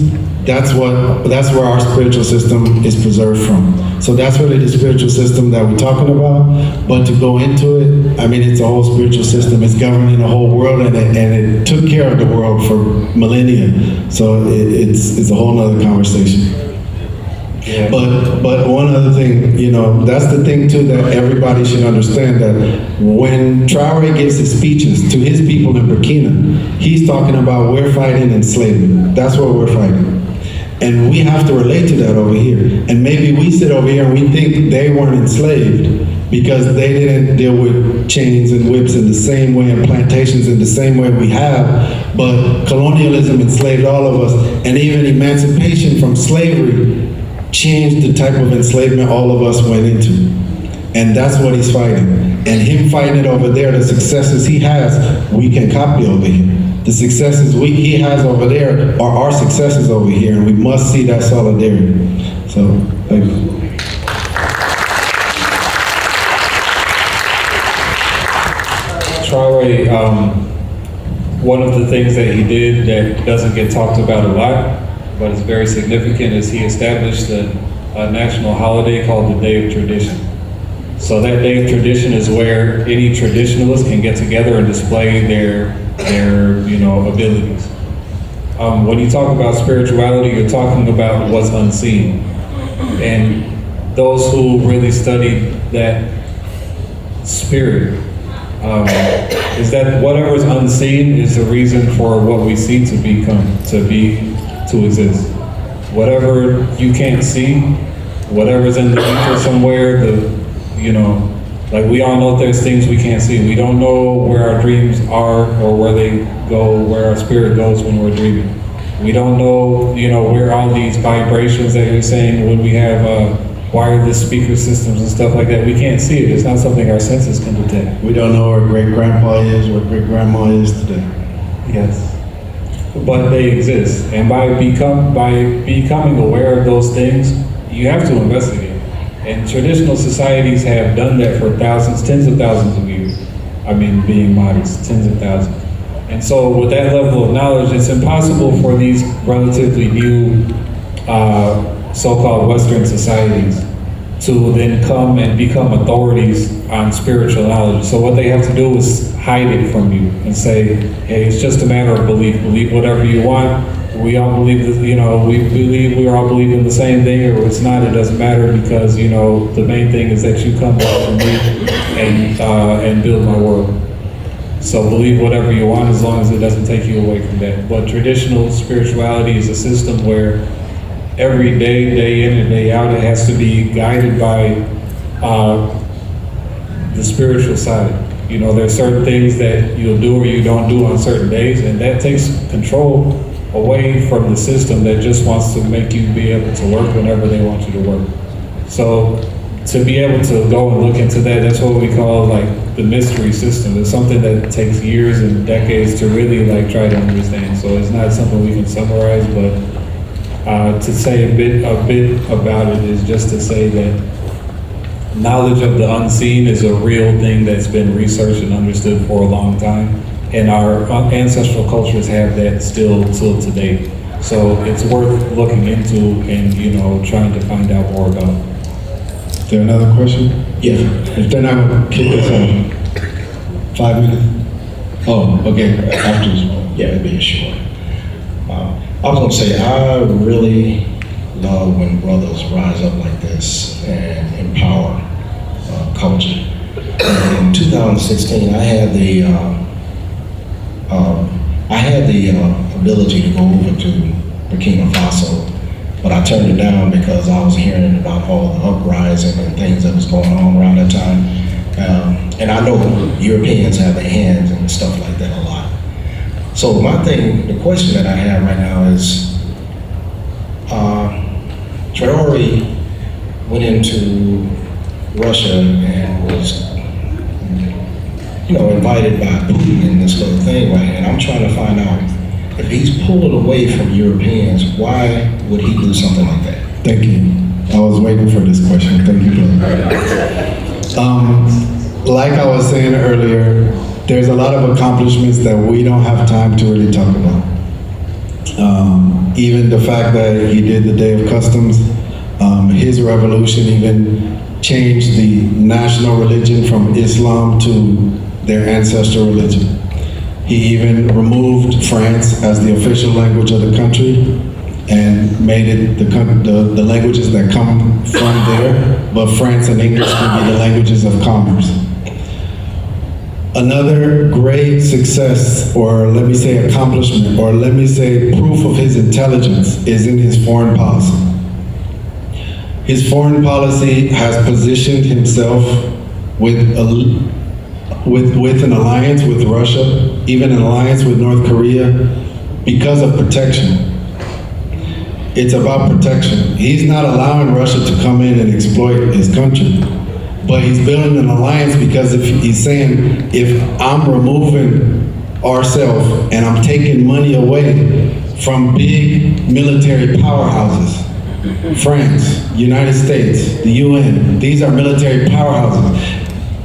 that's where our spiritual system is preserved from. So that's really the spiritual system that we're talking about. But to go into it, I mean, it's a whole spiritual system. It's governing the whole world, and it took care of the world for millennia. So it's a whole nother conversation. Yeah. But one other thing, you know, that's the thing too that everybody should understand, that when Traore gives his speeches to his people in Burkina, he's talking about we're fighting enslavement. That's what we're fighting. And we have to relate to that over here. And maybe we sit over here and we think they weren't enslaved because they didn't deal with chains and whips in the same way and plantations in the same way we have, but colonialism enslaved all of us, and even emancipation from slavery changed the type of enslavement all of us went into. And that's what he's fighting. And him fighting it over there, the successes he has, we can copy over here. The successes he has over there are our successes over here, and we must see that solidarity. So, thank you. Traore, one of the things that he did that doesn't get talked about a lot, but it's very significant, is he established a national holiday called the Day of Tradition. So that Day of Tradition is where any traditionalist can get together and display their abilities. When you talk about spirituality, you're talking about what's unseen. And those who really study that spirit, is that whatever's unseen is the reason for what we see to exist. Whatever you can't see, whatever's in the ether somewhere, like we all know there's things we can't see. We don't know where our dreams are or where they go, where our spirit goes when we're dreaming. We don't know, where all these vibrations that you're saying when we have wireless speaker systems and stuff like that, we can't see it. It's not something our senses can detect. We don't know where great-grandpa is, where great-grandma is today. Yes. But they exist. And by becoming aware of those things, you have to investigate. And traditional societies have done that for thousands, tens of thousands of years. I mean, being modest, tens of thousands. And so with that level of knowledge, it's impossible for these relatively new so-called Western societies to then come and become authorities on spiritual knowledge. So what they have to do is hide it from you and say, hey, it's just a matter of belief. Believe whatever you want. We all believe that, we all believe in the same thing, or it's not, it doesn't matter, because, the main thing is that you come back to me and build my world. So believe whatever you want as long as it doesn't take you away from that. But traditional spirituality is a system where every day, day in and day out, it has to be guided by the spiritual side. There's certain things that you'll do or you don't do on certain days, and that takes control away from the system that just wants to make you be able to work whenever they want you to work. So to be able to go and look into that, that's what we call like the mystery system. It's something that takes years and decades to really like try to understand. So it's not something we can summarize, but to say a bit about it is just to say that knowledge of the unseen is a real thing that's been researched and understood for a long time, and our ancestral cultures have that still till today. So it's worth looking into and trying to find out more about. Is there another question? Yeah. If they're not going to keep this on 5 minutes. Oh, okay. After, yeah, it'll be short. I was going to say, I really love when brothers rise up like this and empower culture. In 2016, I had the ability to go over to Burkina Faso, but I turned it down because I was hearing about all the uprising and things that was going on around that time. And I know Europeans have their hands and stuff like that a lot. So the question that I have right now is, Traore went into Russia and was, invited by Putin in this little thing right here. And I'm trying to find out, if he's pulled away from Europeans, why would he do something like that? Thank you. I was waiting for this question. Thank you, brother. Like I was saying earlier, there's a lot of accomplishments that we don't have time to really talk about. Even the fact that he did the Day of Customs, his revolution even changed the national religion from Islam to their ancestral religion. He even removed France as the official language of the country and made it the languages that come from there, but France and English will be the languages of commerce. Another great success, or let me say accomplishment, or let me say proof of his intelligence is in his foreign policy. His foreign policy has positioned himself with an alliance with Russia, even an alliance with North Korea, because of protection. It's about protection. He's not allowing Russia to come in and exploit his country, but he's building an alliance because he's saying, if I'm removing ourselves and I'm taking money away from big military powerhouses, France, United States, the UN, these are military powerhouses.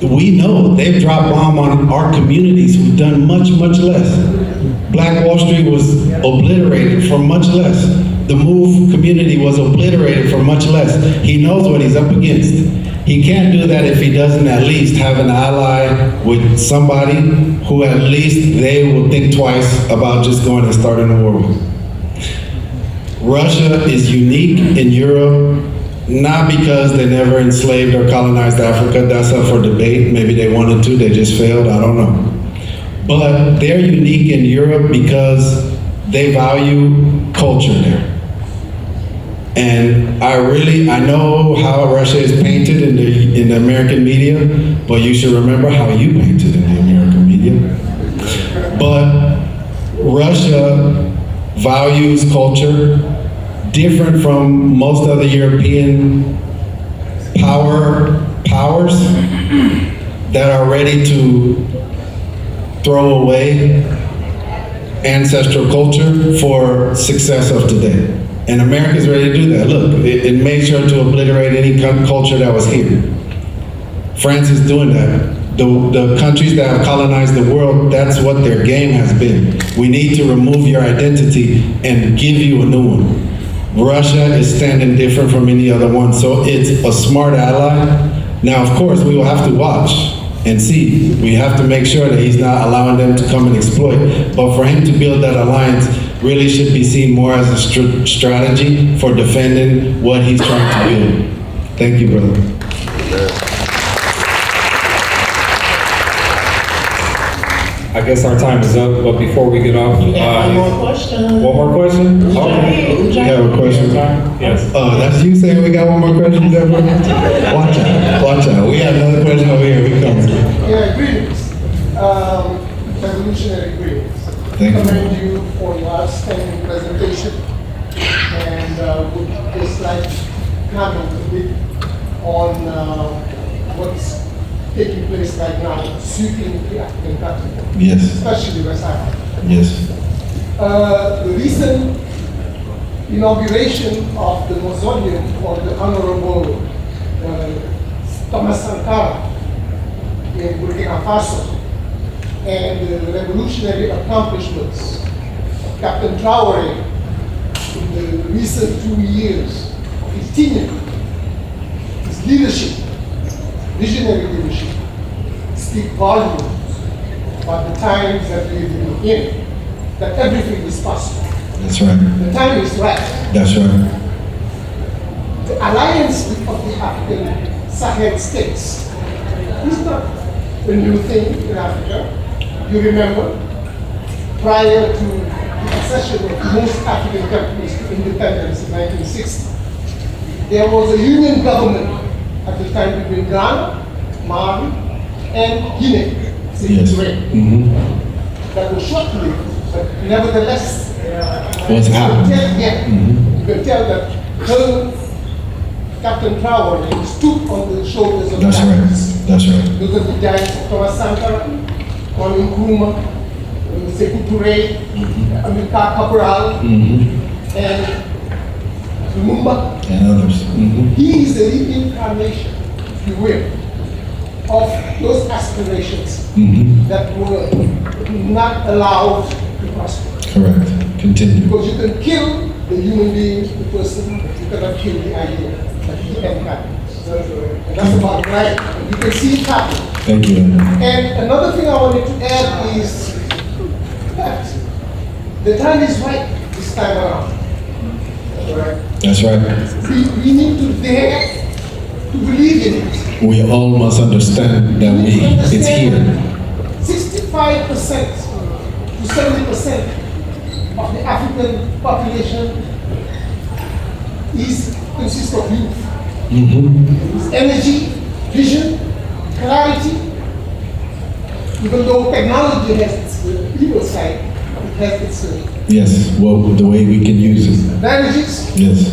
We know they've dropped bomb on our communities who've done much, much less. Black Wall Street was obliterated for much less. The MOVE community was obliterated for much less. He knows what he's up against. He can't do that if he doesn't at least have an ally with somebody who at least they will think twice about just going and starting a war with. Russia is unique in Europe, not because they never enslaved or colonized Africa. That's up for debate. Maybe they wanted to, they just failed, I don't know. But they're unique in Europe because they value culture there. And I know how Russia is painted in the American media, but you should remember how you painted in the American media. But Russia values culture different from most other European powers that are ready to throw away ancestral culture for success of today. And America's ready to do that. Look, it made sure to obliterate any culture that was here. France is doing that. The countries that have colonized the world, that's what their game has been. We need to remove your identity and give you a new one. Russia is standing different from any other one, so it's a smart ally. Now, of course, we will have to watch and see. We have to make sure that he's not allowing them to come and exploit. But for him to build that alliance really should be seen more as a strategy for defending what he's trying to build. Thank you, brother. I guess our time is up, but before we get off, one more question. One more question? Okay. We have a question. Yes. That's you saying we got one more question, Deborah? Watch out. We have another question over here. We coming. Yeah, greetings. Revolutionary greetings. Thank you. Commend you for your outstanding presentation, and would just like to comment a bit on what's taking place right now, sweeping the African continent, Yes. especially West Africa. Yes. The recent inauguration of the mausoleum of the Honorable Thomas Sankara in Burkina Faso, and the revolutionary accomplishments of Captain Traore in the recent 2 years of his tenure, his leadership, visionary leadership, speak volumes about the times that we live in, that everything is possible. That's right. The time is right. That's right. The alliance of the African Sahel states is not a new thing in Africa. You remember, prior to the accession of most African countries to independence in 1960, there was a union government at the time between Ghana, Mali, and Guinea. Yes. That was short-lived, but nevertheless, What's happening? You can tell that Captain Traore stood on the shoulders of That's giants. right. That's right. Those are the giants of Thomas Sankara, Kwame Nkrumah, Sekou Touré, Amilcar Cabral, and Lumumba. And others. He is the reincarnation, if you will, of those aspirations that were not allowed to prosper. Correct. Continue. Because you can kill the human being, the person, but you cannot kill the idea that he encountered. And that's about right. And you can see it happen. Thank you. And another thing I wanted to add is that the time is right this time around. That's right. We need to dare to believe in it. We all must understand that it's here. 65% to 70% of the African population consists of youth. It's energy, vision, clarity. Even though technology has its evil side, it has its Yes, well, the way we can use it. advantages. Yes.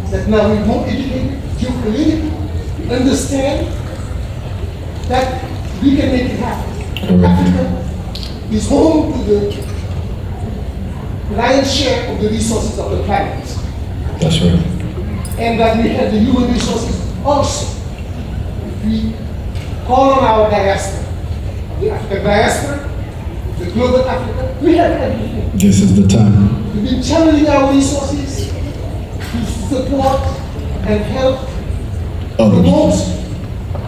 That now we're more educated, geopolitically, understand that we can make it happen. Correct. Africa is home to the lion's share of the resources of the planet. That's right. And that we have the human resources also. If we call on our diaspora, the African diaspora, the global Africa, we have everything. This is the time. We've been channeling our resources to support and help promote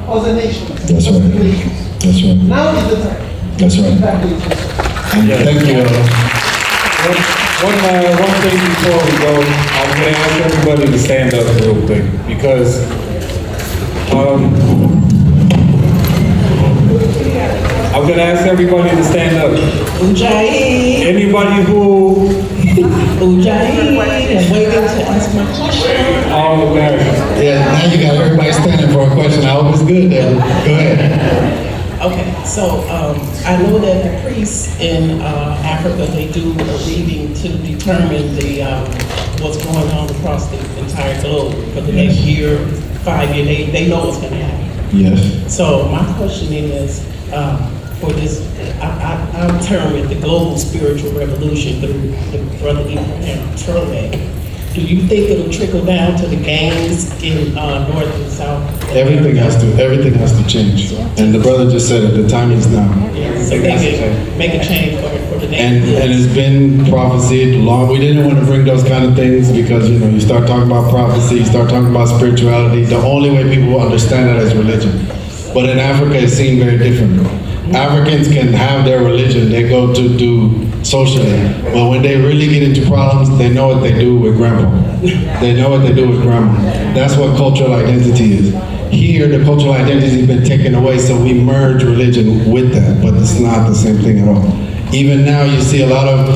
other nations. That's right. That's right. Now is the time. That's right. And thank you. One thing before we go, I'm going to ask everybody to stand up real quick because I'm going to ask everybody to stand up. Anybody who I'm waiting to ask my question. Oh, okay. Yeah, now you got everybody standing for a question. I hope it's good there. Go ahead. Okay, so I know that the priests in Africa, they do a reading to determine the what's going on across the entire globe for the next year, 5 years. They know what's going to happen. Yes. So my question is, for this, I'm terming the global spiritual revolution through the brother Ibrahim Traore. Do you think it'll trickle down to the gangs in North and South? Everything has to change. And the brother just said it, the time is now. So they can make a change for the next And it's been prophesied long. We didn't want to bring those kind of things because, you know, you start talking about prophecy, you start talking about spirituality. The only way people will understand that is religion. But in Africa, it's seen very different. Africans can have their religion, they go to do socially, but when they really get into problems, they know what they do with grandpa. They know what they do with grandma. That's what cultural identity is. Here, the cultural identity has been taken away, so we merge religion with that, but it's not the same thing at all. Even now, you see a lot of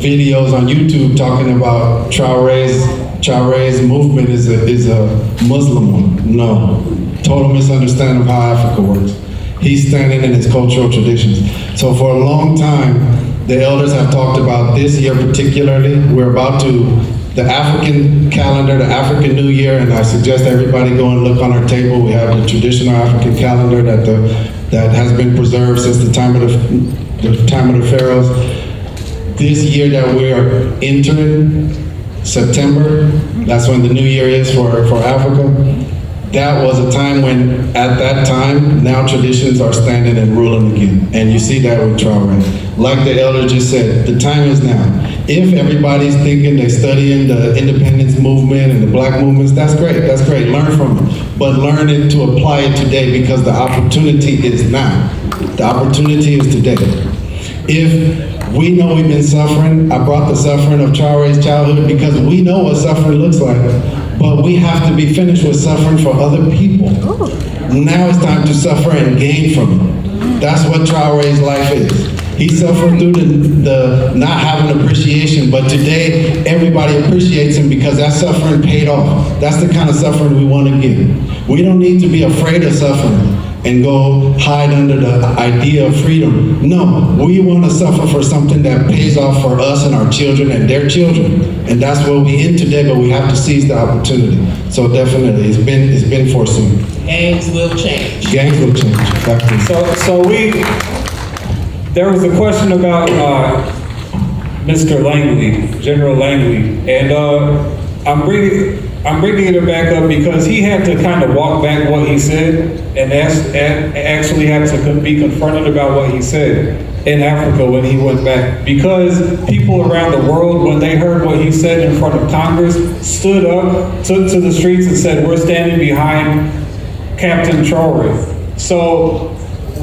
videos on YouTube talking about Traore's movement is a Muslim one. No, total misunderstanding of how Africa works. He's standing in his cultural traditions. So for a long time, the elders have talked about this year particularly. We're about to the African calendar, the African New Year, and I suggest everybody go and look on our table. We have the traditional African calendar that has been preserved since the time of the pharaohs. This year that we are entering, September, that's when the new year is for Africa. That was a time when, at that time, now traditions are standing and ruling again. And you see that with Traoré. Like the elder just said, the time is now. If everybody's thinking they're studying the independence movement and the black movements, that's great, learn from it. But learn it to apply it today, because the opportunity is now. The opportunity is today. If we know we've been suffering, I brought the suffering of Traoré's childhood because we know what suffering looks like. But we have to be finished with suffering for other people. Now it's time to suffer and gain from it. That's what Traoré's life is. He suffered through the not having appreciation, but today everybody appreciates him because that suffering paid off. That's the kind of suffering we want to give. We don't need to be afraid of suffering and go hide under the idea of freedom. No, we want to suffer for something that pays off for us and our children and their children. And that's where we end today, but we have to seize the opportunity. So definitely, it's been foreseen. Gangs will change. Gangs will change. Exactly. There was a question about Mr. Langley, General Langley, and I'm bringing it back up because he had to kind of walk back what he said and actually had to be confronted about what he said in Africa when he went back. Because people around the world, when they heard what he said in front of Congress, stood up, took to the streets and said, we're standing behind Captain Traoré. So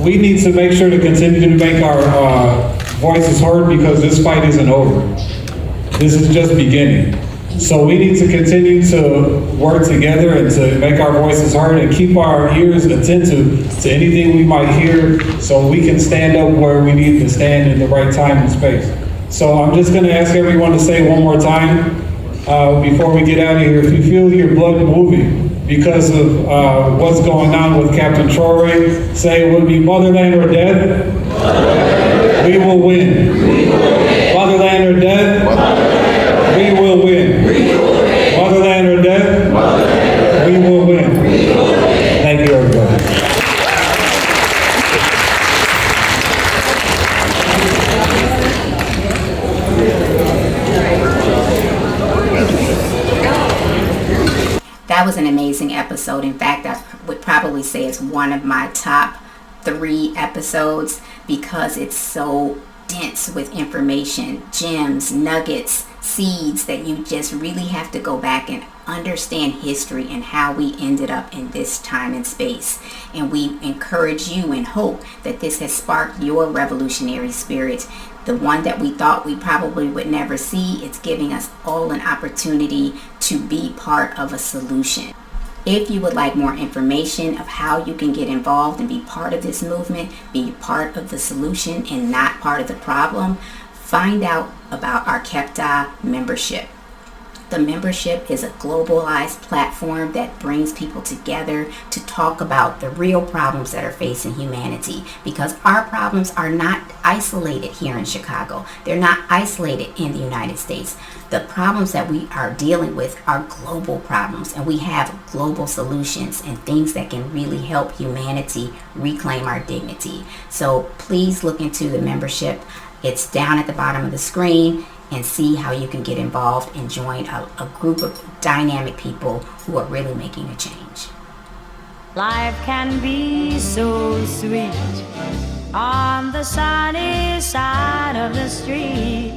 we need to make sure to continue to make our voices heard, because this fight isn't over. This is just beginning. So we need to continue to work together and to make our voices heard and keep our ears attentive to anything we might hear, so we can stand up where we need to stand in the right time and space. So I'm just going to ask everyone to say one more time before we get out of here, if you feel your blood moving because of what's going on with Captain Traoré, say it would be motherland or death. We will win. Motherland or death. We will win. Motherland or death. We will win. Thank you, everybody. That was an amazing episode. In fact, I would probably say it's one of my top 3 episodes because it's so dense with information, gems, nuggets, seeds that you just really have to go back and understand history and how we ended up in this time and space. And we encourage you and hope that this has sparked your revolutionary spirit. The one that we thought we probably would never see, it's giving us all an opportunity to be part of a solution. If you would like more information of how you can get involved and be part of this movement, be part of the solution and not part of the problem, find out about our Jihadists membership. The membership is a globalized platform that brings people together to talk about the real problems that are facing humanity, because our problems are not isolated here in Chicago. They're not isolated in the United States. The problems that we are dealing with are global problems, and we have global solutions and things that can really help humanity reclaim our dignity. So please look into the membership. It's down at the bottom of the screen, and see how you can get involved and join a group of dynamic people who are really making a change. Life can be so sweet on the sunny side of the street.